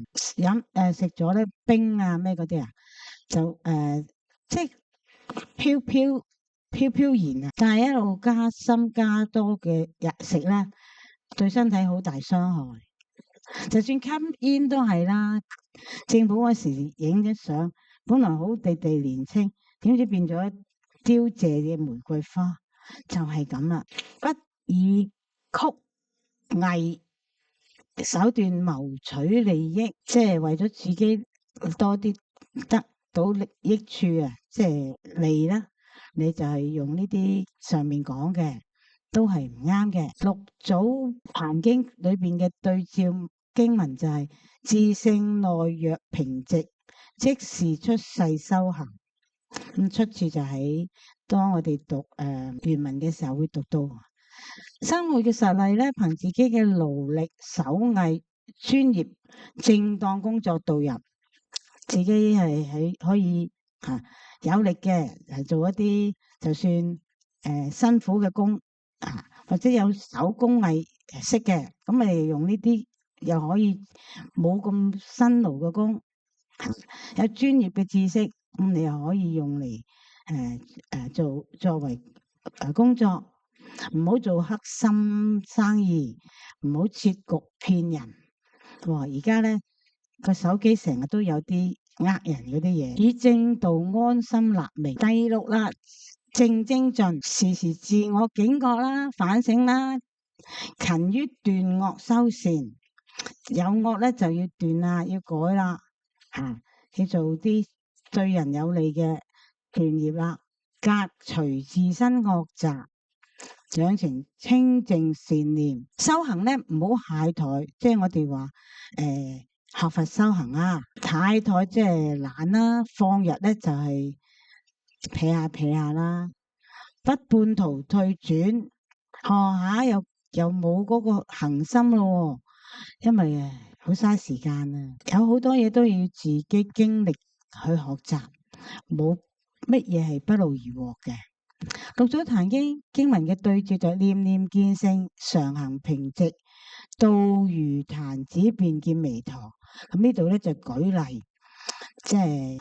食咗咧冰啊咩嗰啲啊，就即係飄然啊！但係一路加深加多嘅食咧，對身體好大傷害。就算吸煙都係啦，政府嗰時影咗相，本來好地地年青，點知變咗凋謝嘅玫瑰花，就係咁啦。不以曲藝手段謀取利益，即係為咗自己多啲得到利益處啊，即係利啦。你就係用呢啲上面講嘅，都係唔啱嘅。六祖壇經裏邊嘅對照經文就係、自性內若平直，即是出世修行。咁出處就喺當我哋讀原文嘅時候會讀到生活嘅實例咧，憑自己嘅勞力、手藝、專業、正當工作導入，自己係可以有力嘅做一啲就算辛苦嘅工或者有手工藝識嘅，咁咪用呢啲又可以冇咁辛勞嘅工，有專業嘅知識，咁你又可以用嚟作為工作，唔好做黑心生意，唔好設局騙人。哇！而家咧個手機成日都有啲呃人嗰啲嘢，以正道安心立命。第6啦，正精進，時時自我警覺啦，反省啦，勤於斷惡修善。有惡咧就要斷啦，要改啦，要做啲對人有利嘅斷業啦，革除自身惡習，養成清淨善念。修行咧唔好懈怠，即係我哋話學佛修行啊，懈怠即係懶啦，放日咧就係撇下啦，不半途退轉，學下又冇嗰個恒心咯，因為好嘥時間啊，有好多嘢都要自己經歷去學習，冇乜嘢係不勞而獲嘅。六祖壇經經文嘅對照就念念見性，常行平直，道如彈指便見彌陀。咁呢度咧就舉例，即係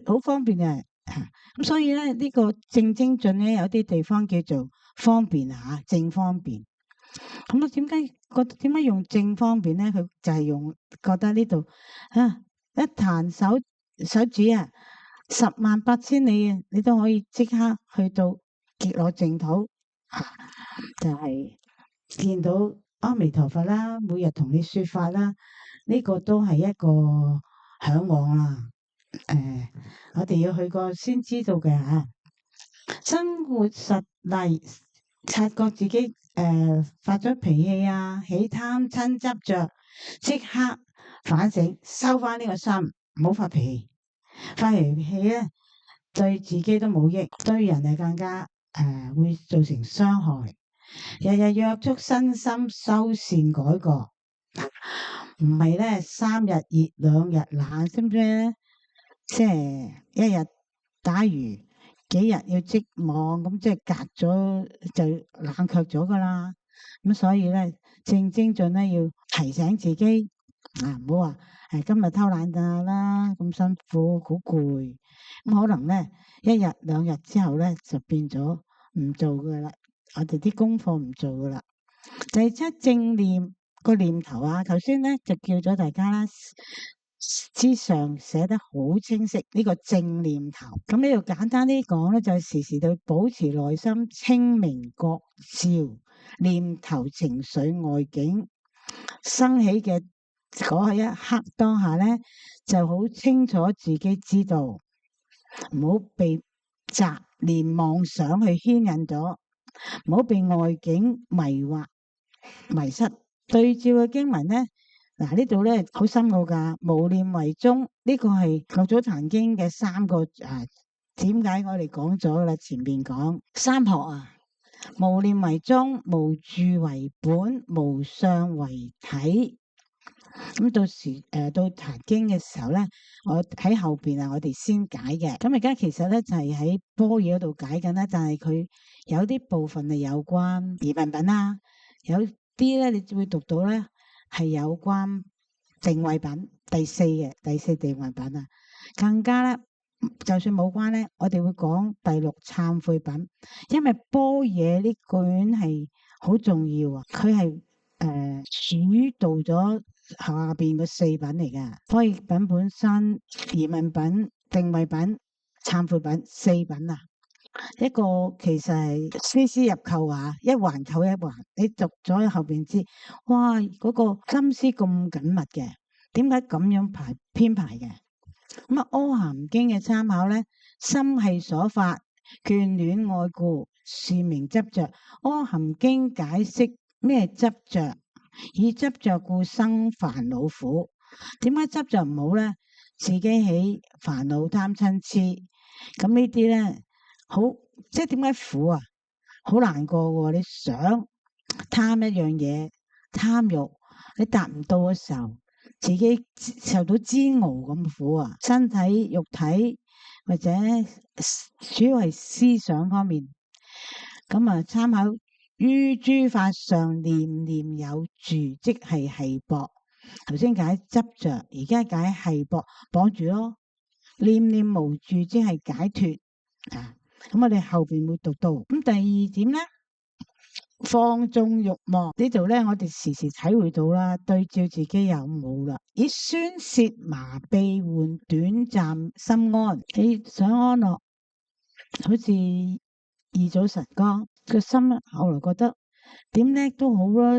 好方便啊！咁所以咧呢個正精進咧有啲地方叫做方便正方便。咁點解用正方便咧？佢就係覺得呢度一彈手指108000里啊，你都可以即刻去到極樂淨土，就係見到阿彌陀佛啦，每日同你說法啦，呢個都係一個向往啦。我哋要去過先知道嘅生活實例，察覺自己發咗脾氣起貪嗔執着，即刻反省，收翻呢個心，唔好發脾氣。發脾氣咧，對自己都冇益，對人係更加會造成傷害。日日約束身心修善改過，唔係咧3日熱2日冷，知唔知咧？即係一日打魚，幾日要織網，咁即係隔咗就冷卻咗噶啦。咁所以咧正精進咧要提醒自己唔好話今日偷懶下啦，咁辛苦好攰，咁可能咧1日2日之後咧就變咗唔做噶啦，我哋啲功課唔做噶啦。第7正念個念頭啊，頭先咧就叫咗大家啦，之上寫得好清晰呢個正念頭。咁呢度簡單啲講咧，就係時時對保持內心清明覺照，念頭情緒外境生起嘅嗰一刻當下咧，就好清楚自己知道，唔好被雜念妄想去牽引咗，唔好被外境迷惑迷失。對照嘅經文咧，嗱呢度咧好深奧噶，無念為宗，呢個係《六祖壇經》嘅3個點解我哋講咗啦？前面講三學啊，無念為宗，無住為本，無相為體。咁到時到壇經嘅時候咧，我喺後邊我哋先解嘅。咁而家其實咧就係喺般若嗰度解緊啦，但係佢有啲部分係有關疑問品啦，有啲咧你會讀到咧係有關定慧品第4定慧品啊，更加咧就算冇關咧，我哋會講第6懺悔品，因為般若呢卷係好重要啊，佢係主導咗下邊嘅4品嚟噶，般若品本身、疑問品、定慧品、懺悔品4品啊。一個其實係絲絲入扣啊，一環扣一環，你讀咗後邊知，哇！嗰個心思咁緊密嘅，點解咁樣編排嘅？咁阿含經嘅參考咧，心係所發，眷戀愛故，是名執着。阿含經解釋咩執着？以執着故生煩惱苦。點解執着唔好咧？自己起煩惱貪嗔痴，咁呢啲咧。好，即係點解苦啊？好難過喎！你想貪一樣嘢，貪欲，你達唔到嘅時候，自己受到煎熬咁苦啊！身體、肉體或者主要係思想方面，咁啊參考於諸法上念念有住，即係繫縛。頭先解執着，而家解繫縛，綁住咯。念念無住，即係解脫啊！咁我哋後邊會讀到。咁第2點咧，放縱欲望呢度咧，我哋時時體會到啦，對照自己有冇啦。以宣泄麻痹換短暫心安，你想安樂，好似2早晨光個心，後來覺得點叻都好啦，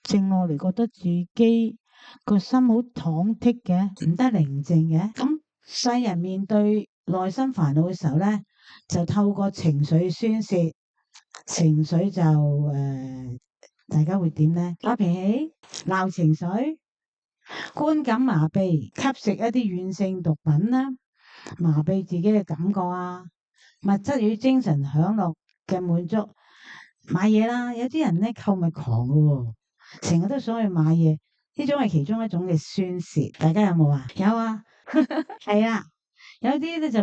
靜落嚟覺得自己個心好忐忑嘅，唔得寧靜嘅。咁世人面對內心煩惱嘅時候咧，就透過情緒宣泄，情緒就大家會點咧？發脾氣、鬧情緒、觀感麻痹、吸食一啲軟性毒品啦，麻痹自己嘅感覺啊，物質與精神享樂嘅滿足，買嘢啦，有啲人咧購物狂噶喎，成日都想去買嘢，呢種係其中一種嘅宣泄，大家有冇啊？有啊，係啊。有啲咧就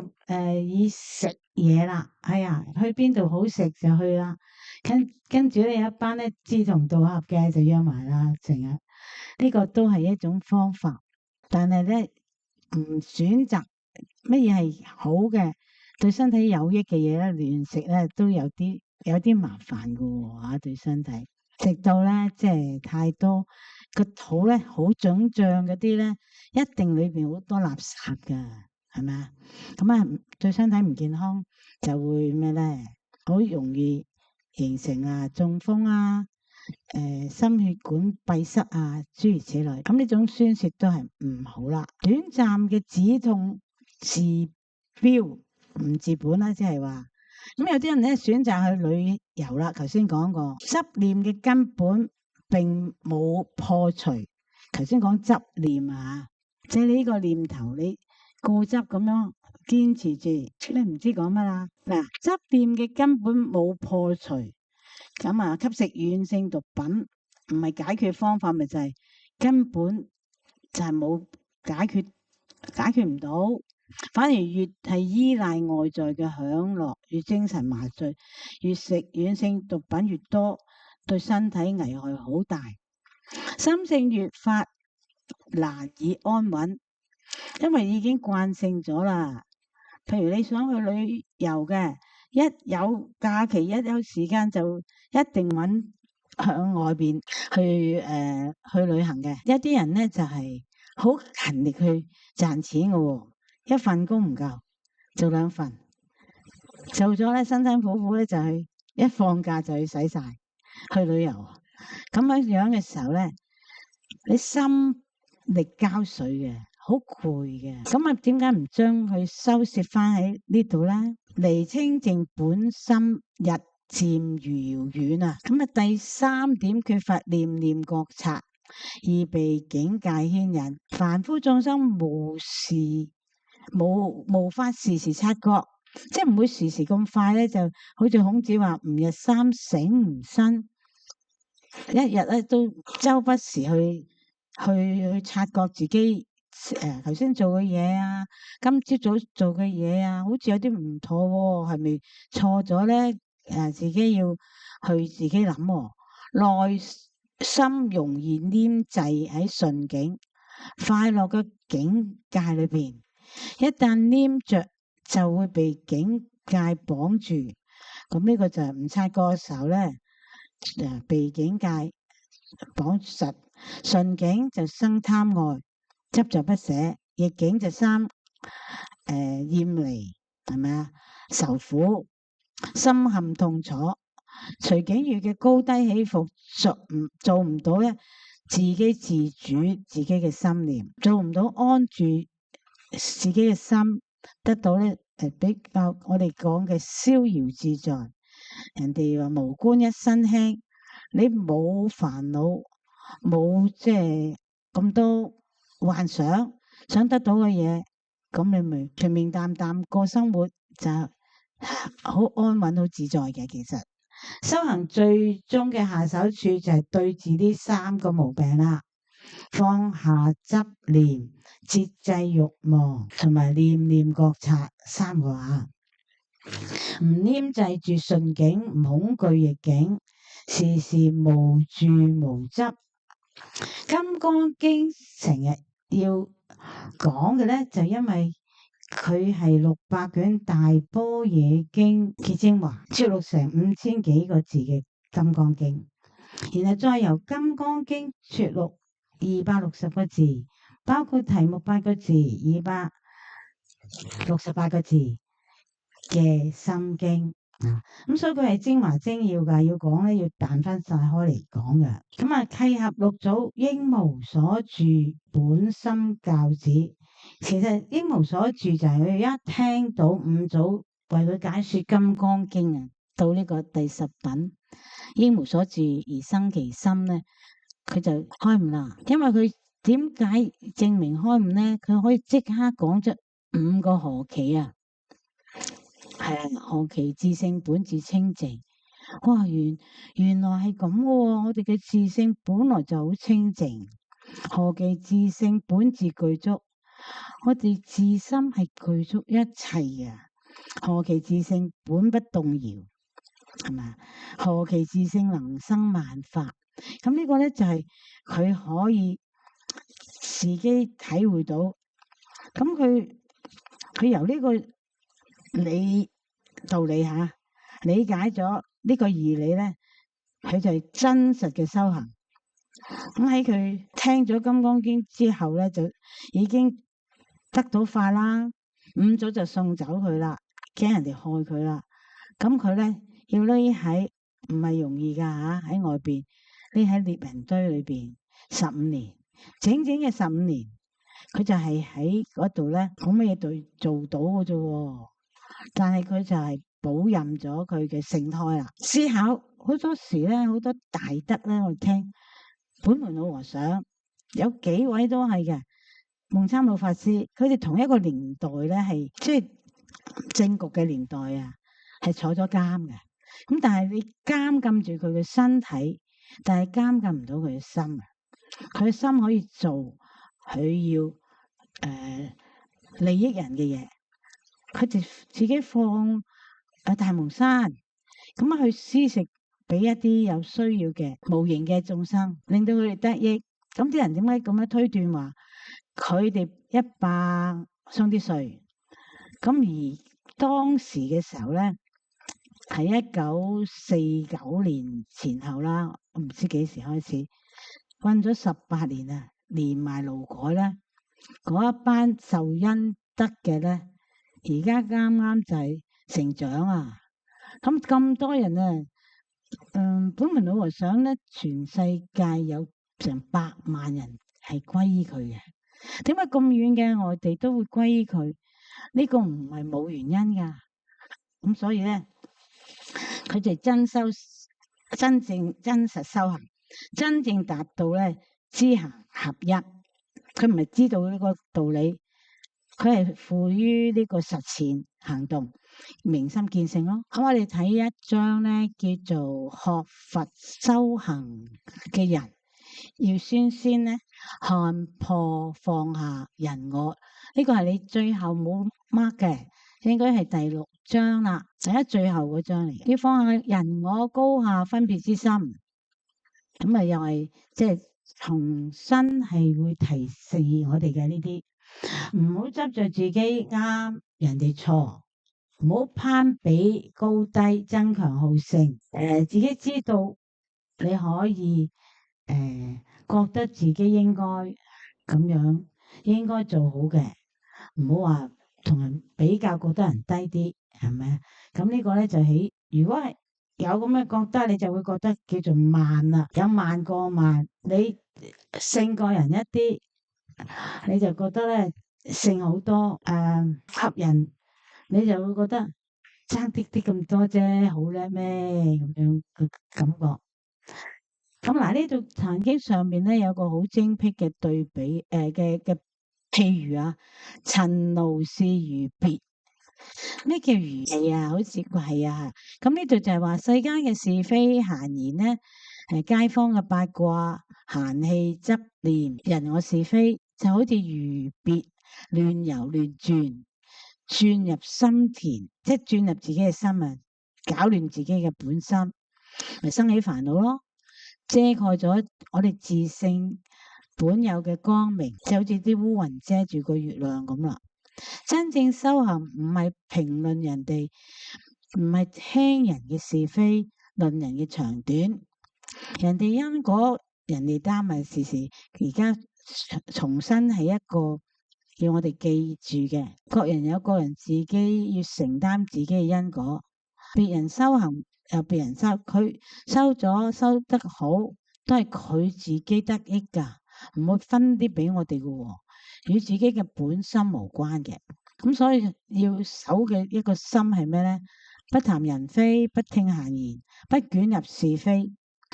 以食嘢啦，去邊度好食就去啦，跟住咧有一班咧志同道合嘅就約埋啦，成日呢個都係一種方法，但係咧唔選擇乜嘢係好嘅，對身體有益嘅嘢咧，亂食咧都有啲麻煩噶喎，對身體食到咧即係太多個肚咧好腫脹嗰啲咧，一定裏邊好多垃圾噶。係咪啊？咁啊，對身體唔健康就會咩咧？好容易形成中風啊，心血管閉塞啊，諸如此類。咁呢種宣泄都係唔好啦。短暫嘅止痛治標唔治本啦，即係話。咁有啲人咧選擇去旅遊啦。頭先講過，執念嘅根本並冇破除。頭先講執念啊，即係你呢個念頭你。固執咁樣堅持住，你唔知講乜啦。嗱，執念嘅根本冇破除，咁啊，吸食軟性毒品唔係解決方法，咪就係根本就係冇解決唔到，反而越係依賴外在嘅享樂，越精神麻醉，越食軟性毒品越多，對身體危害好大，心性越發難以安穩，因為已經慣性咗啦。譬如你想去旅遊嘅，一有假期，一有時間就一定揾向外邊去旅行嘅。一啲人呢就係好勤力去賺錢嘅喎，一份工唔夠，做2份，做咗咧辛辛苦苦咧就去一放假就去使晒去旅遊。咁樣嘅時候咧，你心力交瘁嘅，好攰嘅。咁啊，點解唔將佢收攝翻喺呢度咧？離清淨本心日漸遙遠啊！咁啊，第3點缺乏念念覺察，而被境界牽引，凡夫眾生無法時時察覺，即係唔會時時咁快咧，就好似孔子話吾日三省吾身，一日咧都周不時去察覺自己頭先做嘅嘢啊，今朝早做嘅嘢啊，好似有啲唔妥喎，係咪錯咗咧？自己要去自己諗喎，內心容易黏滯喺順境快樂嘅境界裏邊，一旦黏着就會被境界綁住。咁呢個就係唔察覺嘅時候咧，被境界綁實，順境就生貪愛，執着不捨；逆境就生厭離，係咪啊？受苦，深陷痛楚。隨境遇嘅高低起伏，做唔到咧，自己自主自己嘅心念，做唔到安住自己嘅心，得到咧比較我哋講嘅逍遙自在。人哋話無官一身輕，你冇煩惱，冇即係咁多幻想，想得到嘅嘢，咁你咪平平淡淡過生活就好安穩、好自在嘅。其實修行最終嘅下手處就係對治呢3個毛病啦，放下執念、節制欲望同埋念念覺察3個啊。唔黏滯住順境，唔恐懼逆境，時時無住無執。金剛經成日要講嘅咧，就因為佢係600卷大般若經嘅精華，攝錄成5000幾個字嘅金剛經，然後再由金剛經攝錄260個字，包括題目8個字，268個字嘅心經啊，咁所以佢係精華精要噶，要講咧要彈翻晒開嚟講噶。咁啊，契合六祖應無所住本心教旨，其實應無所住就係佢一聽到五祖為佢解說金剛經啊，到呢個第10品應無所住而生其心咧，佢就開悟啦。因為佢點解證明開悟咧？佢可以即刻講出5個何期啊！係啊，何其自性本自清淨，哇！原來係咁嘅，我哋嘅自性本來就好清淨。何其自性本自具足，我哋自心係具足一切啊！何其自性本不動搖，係咪？何其自性能生萬法？咁呢個咧就係佢可以自己體會到，咁佢由呢個道理吓理解咗呢個義理咧，佢就係真實嘅修行。咁喺佢聽咗《金剛經》之後咧，就已經得到法啦。五祖就送走佢啦，驚人哋害佢啦。咁佢咧要匿喺唔係容易噶吓，喺外邊匿喺獵人堆裏邊15年，整整嘅15年，佢就係喺嗰度咧，冇乜嘢對做到嘅啫。但係佢就係保任咗佢嘅聖胎啦。思考好多時咧，好多大德咧，我哋聽本門老和尚有幾位都係嘅，夢參老法師，佢哋同一個年代咧，係即係政局嘅年代啊，係坐咗監嘅。咁但係你監禁住佢嘅身體，但係監禁唔到佢嘅心啊。佢嘅心可以做佢要利益人嘅嘢，佢就自己放大蒙山，咁啊去施食俾一啲有需要嘅無形嘅眾生，令到佢哋得益。咁啲人點解咁樣推斷話佢哋100鬆啲歲？咁而當時嘅時候咧，係1949年前後啦，我唔知幾時開始，困咗18年啊，連埋勞改咧，嗰一班受恩德嘅咧，而家啱啱就係成長啊！咁多人啊，本門老和尚咧，全世界有成100萬人係歸依佢嘅。點解咁遠嘅外地都會歸依佢？呢個唔係冇原因噶。咁所以咧，佢哋真實修行，真正達到咧知行合一。佢唔係知道呢個道理，佢係付於呢個實踐行動，明心見性咯。咁我哋睇一章咧，叫做學佛修行嘅人，要先咧看破放下人我。呢個係你最後冇 mark 嘅，應該係第6章啦，最後嗰章嚟。要放下人我高下分別之心，咁啊又係即係重新係會提示我哋嘅呢啲，唔好執着自己啱，人哋錯，唔好攀比高低，爭強好勝。自己知道你可以覺得自己應該咁樣，應該做好嘅，唔好話同人比較，覺得人低啲，係咪啊？咁呢個咧就如果係有咁嘅覺得，你就會覺得叫做慢啦，有慢過慢，你勝過人一啲，你就覺得咧勝好多，吸引，你就會覺得爭啲啲咁多啫，好叻咩咁樣嘅感覺。咁嗱，呢度壇經上面咧有個好精辟嘅對比，嘅譬如啊，塵勞是如別。咩叫如係啊？好似係啊。咁呢度就係話世間嘅是非閒言咧，街坊嘅八卦、閒氣執念、人我是非，就好似如別亂游亂轉，轉入心田，即係轉入自己嘅心啊，搞亂自己嘅本心，咪生起煩惱咯。遮蓋咗我哋自性本有嘅光明，就好似啲烏雲遮住個月亮咁啦。真正修行唔係評論人哋，唔係聽人嘅是非，論人嘅長短，人哋因果，人哋擔咪時時。而家重新係一個要我哋記住嘅，各人有各人自己要承擔自己嘅因果，別人修行有別人修，佢修咗修得好，都係佢自己得益噶，唔會分啲俾我哋嘅，與自己嘅本心無關嘅。咁所以要守嘅一個心係咩咧？不談人非，不聽閒言，不捲入是非。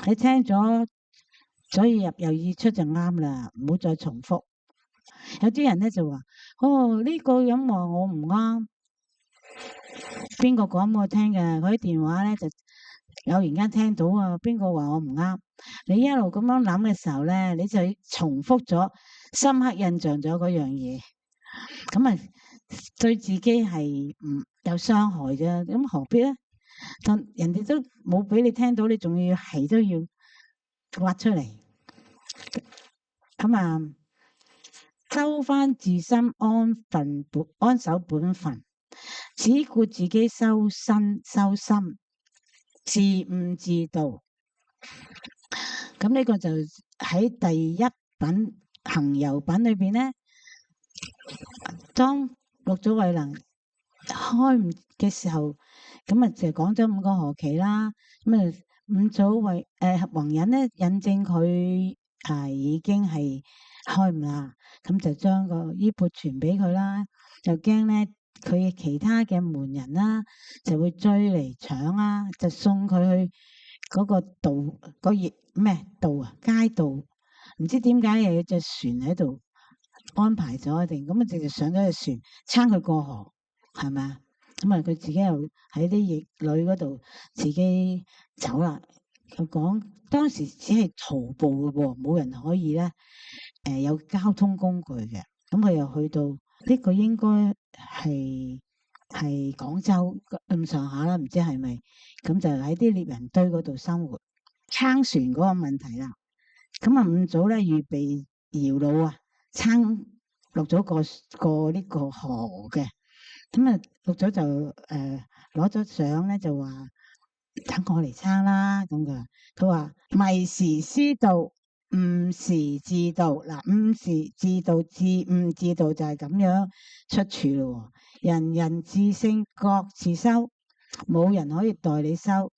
你聽咗左耳入右耳出就啱啦，唔好再重複。有啲人咧就話：呢個人話我唔啱，邊個講俾我聽嘅？佢啲電話咧就偶然間聽到啊，邊個話我唔啱？你一路咁樣諗嘅時候咧，你就重複咗，深刻印象咗嗰樣嘢，咁啊對自己係唔有傷害啫。咁何必咧？但人哋都冇俾你聽到，你仲要係都要挖出嚟，咁啊收翻自心，安守本分，只顧自己修身修心，自悟自度。咁呢個就喺第1品行由品裏邊咧，當六祖慧能開悟嘅時候，咁啊就講咗5個何期啦。咁啊五祖弘忍咧引證佢已經係開悟啦，咁就將個衣缽傳俾佢啦，就驚咧佢其他嘅門人啦就會追嚟搶啦，就送佢去嗰個道咩道啊街道，唔知點解又有隻船喺度安排咗定，咁啊直接上咗隻船撐佢過河，係咪啊？咁啊佢自己又喺啲逆旅嗰度自己走啦。佢講當時只係徒步嘅喎，冇人可以咧有交通工具嘅。咁佢又去到呢個應該係廣州咁上下啦，唔知係咪？咁就喺啲獵人堆嗰度生活。撐船嗰個問題啦，咁啊五組咧預備搖橹啊，撐落咗個呢個河嘅。咁啊六組就攞咗相咧，就話等我嚟撐啦。咁佢話迷時師道，誤時自度。嗱，誤時自度，自誤自度就係咁樣出處咯。人人自勝各自收，冇人可以代你收。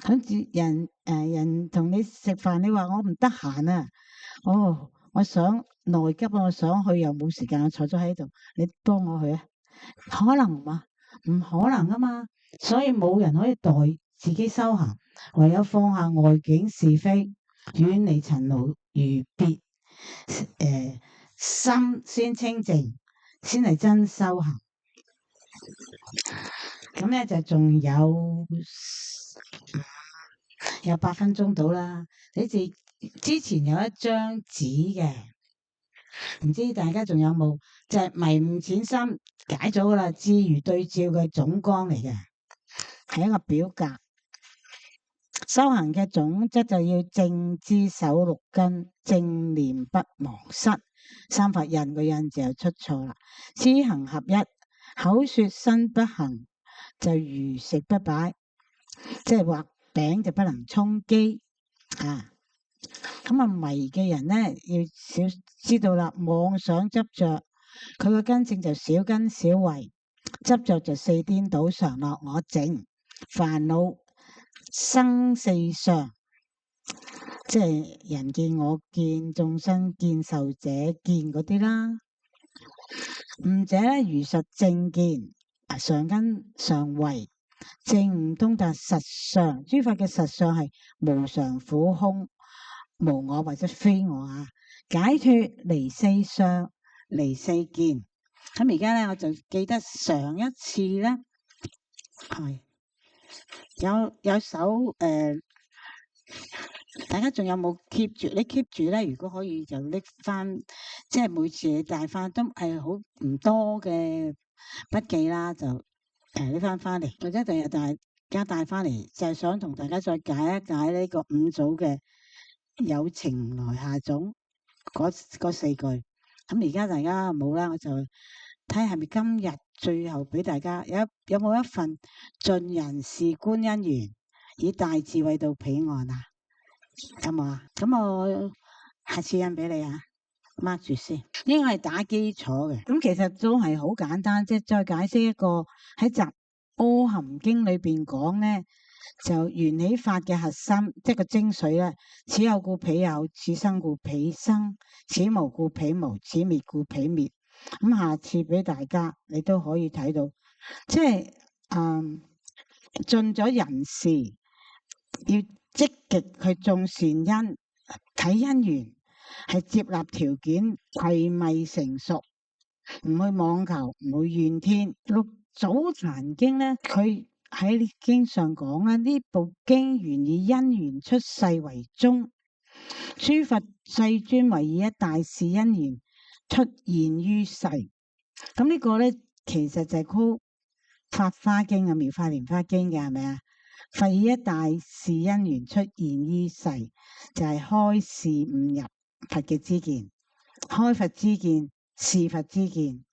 好似人同你食飯，你話我唔得閒啊，我想內急，我想去又冇時間，我坐咗喺度，你幫我去啊？可能嘛？唔可能啊嘛，所以冇人可以代自己修行，唯有放下外境是非，遠離塵勞如別，心先清淨，先係真修行。咁咧就仲有8分鐘到啦。你哋之前有一張紙嘅，唔知大家仲有冇？就係迷悟淺心解咗噶啦，智如對照嘅總綱嚟嘅，係一個表格。修行嘅總則就要正知守六根，正念不忘失。三法印個印就出錯啦。知行合一，口說身不行，就如食不擺，即係畫餅就不能充飢啊。咁啊迷嘅人咧要知道啦，妄想執着，佢個根性就小根小慧，執着就四顛倒，常樂我淨，煩惱生四相，即係人見我見，眾生見，受者見嗰啲啦。悟者咧如實正見，常根常慧，正悟通達實相。諸法嘅實相係無常苦空，無我或者非我啊，解脫離四相，離四見。咁而家咧我就記得上一次咧係有首大家仲有冇 keep 住？你 keep 住咧，如果可以就拎翻，即係每次你帶翻都係好唔多嘅筆記啦，就拎翻嚟，或者第日大家帶翻嚟，就係想同大家再解一解呢個五組嘅有情來下種嗰4句。咁而家大家冇啦，我就睇下係咪今日最後俾大家有冇一份盡人事觀因緣，以大智慧到彼岸啊！有冇啊？咁我下次印俾你啊，mark 住先。應該係打基礎嘅。咁其實都係好簡單，即係再解釋一個喺集阿含經裏邊講咧，就緣起法嘅核心，即係個精髓咧。此有故彼有，此生故彼生，此無故彼無，此滅故彼滅。咁下次俾大家，你都可以睇到，即係盡咗人事，要積極去種善因，睇因緣，係接納條件，攜咪成熟，唔去妄求，唔會怨天。六祖壇經咧，佢喺經上講咧，呢部經原以因緣出世為宗，諸佛世尊為以一大事因緣出現於世。咁呢個咧，其實就係《法華經》啊，《妙法蓮華經》嘅係咪啊？佛以一大事因緣出現於世，就係開示悟入佛嘅知見，開佛知見，示佛知見，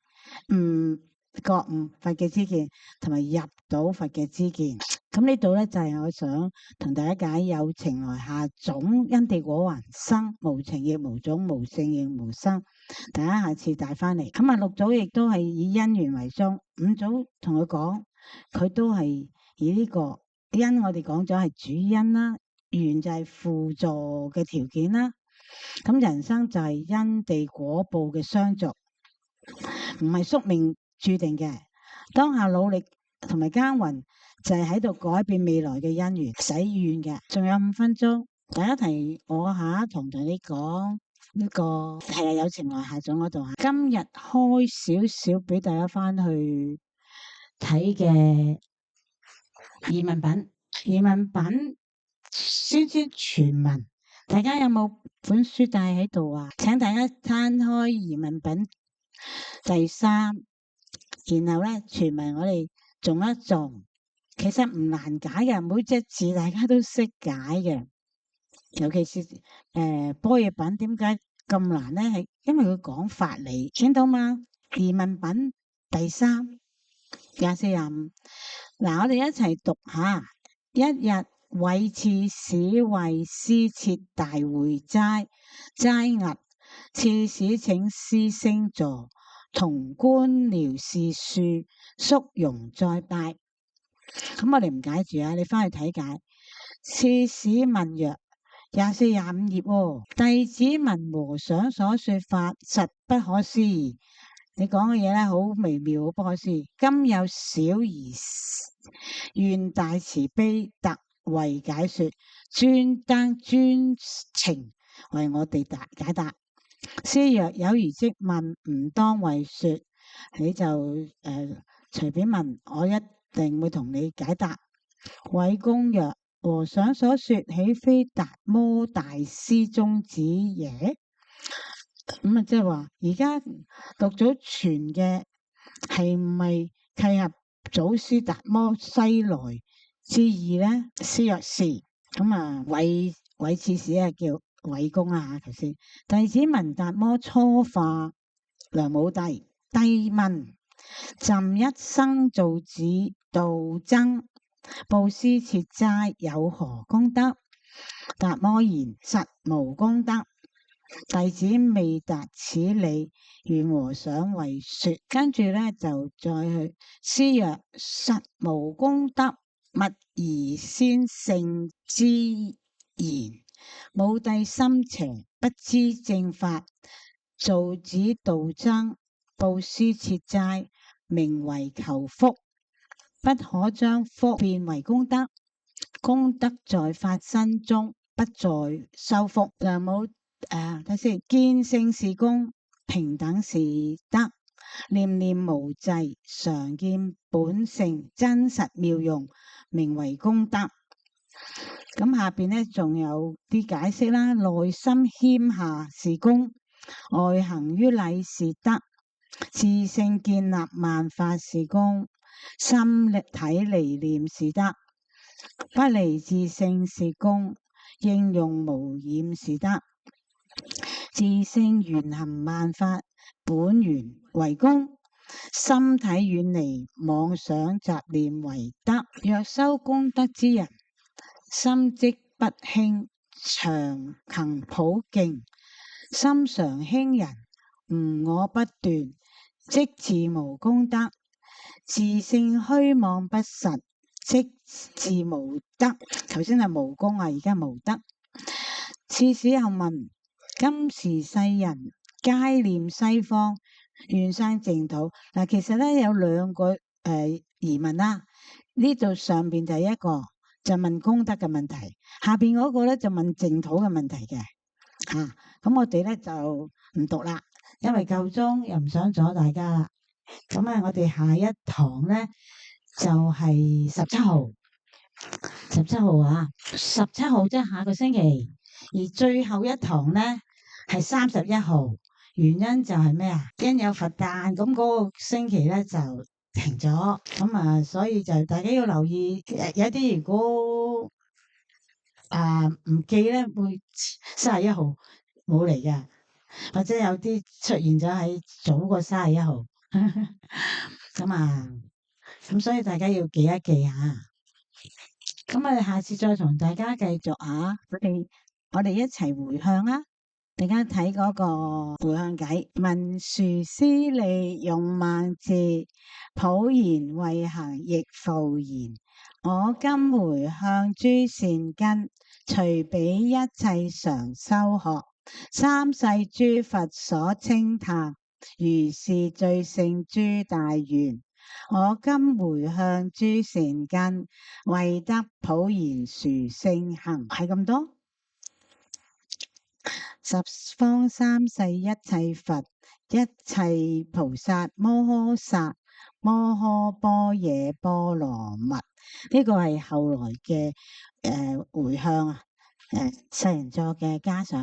覺悟佛嘅知見，同埋入到佛嘅知見。咁呢度咧就係我想同大家解有情來下種，因地果還生，無情亦無種，無性亦無生。大家下次帶翻嚟。咁啊六組亦都係以因緣為宗，五組同佢講，佢都係以呢個因，我哋講咗係主因啦，緣就係輔助嘅條件啦。咁人生就係因地果報嘅相續，唔係宿命注定嘅。當下努力同埋耕耘，就係喺度改變未來嘅因緣，使願嘅。仲有5分鐘，大家提我下一堂同你講呢個係有情來下種嗰度啊。今日開少少俾大家翻去睇嘅移民品，移民品先知全文，大家有冇本書帶喺度啊？請大家攤開移民品第3，然後咧全文我哋誦一誦，其實唔難解嘅，每隻字大家都識解嘅，尤其是般若品點解咁難咧？係因為佢講法理，見到嗎？移民品第3。24、25，嗱，我哋一齊讀下。一日，韋刺史為師設大會齋額，刺史請師升座，同官僚士庶，肅容再拜。咁我哋唔解住啊，你翻去睇解。刺史問曰：24、25頁喎，弟子聞和尚所說法，實不可思議。你講嘅嘢咧，好微妙，好不可思議。今有小兒願大慈悲，特為解說，專情為我哋解答。師曰：有如即問，唔當為說，你就隨便問，我一定會同你解答。韋公曰：和尚所說，豈非達摩大師宗旨耶？咁啊，即係話而家六祖傳嘅係咪契合祖師達摩西來之意咧？師曰是。咁啊，韋刺史啊叫韋公啊，頭先弟子聞達摩初化梁武帝，帝問：朕一生造寺度僧，布施設齋有何功德？達摩言：實無功德。弟子未達此理，願和尚為說。跟住咧就再去。師曰：實無功德，勿疑先聖之言。武帝心邪，不知正法，造寺度僧，布施設齋，名為求福，不可將福變為功德。功德在法身中，不在修福。梁武睇先，見性是功，平等是德，念念無際，常見本性真實妙用，名為功德。咁下邊呢仲有啲解釋啦，內心謙下是功，外行於禮是德，自性建立萬法是功，心體離念是德，不離自性是功，應用無染是德。自性緣行萬法，本源為功，心體遠離妄想雜念為德。若修功德之人，心即不輕，常勤普敬，心常輕人，吾我不斷，即自無功德。自性虛妄不實，即自無德。頭先係無功啊，而家無德。刺史又問：今時世人皆念西方，願生淨土。嗱，其實咧有兩個疑問啦。呢度上邊就係一個就問功德嘅問題，下邊嗰個咧就問淨土嘅問題嘅。咁我哋咧就唔讀啦，因為夠鐘又唔想阻大家啦。咁啊，我哋下一堂咧就係17號，17號啊，17號即係下個星期。而最後一堂咧係31號，原因就係咩啊？因有佛誕，咁嗰個星期咧就停咗，咁啊，所以就大家要留意，有啲如果唔記咧，會31號冇嚟嘅，或者有啲出現咗喺早過31號，咁所以大家要記一記下。咁我哋下次再同大家繼續啊，我哋一齊回向啊！大家睇嗰個回向偈，文殊師利用萬字，普賢慧行亦復然。我今回向諸善根，隨彼一切常修學。三世諸佛所稱歎，如是最勝諸大願。我今回向諸善根，為得普賢殊勝行，係咁多。十方三世一切佛，一切菩薩摩訶薩，摩訶般若波羅蜜，呢個係後來嘅回向啊，世人座嘅加上。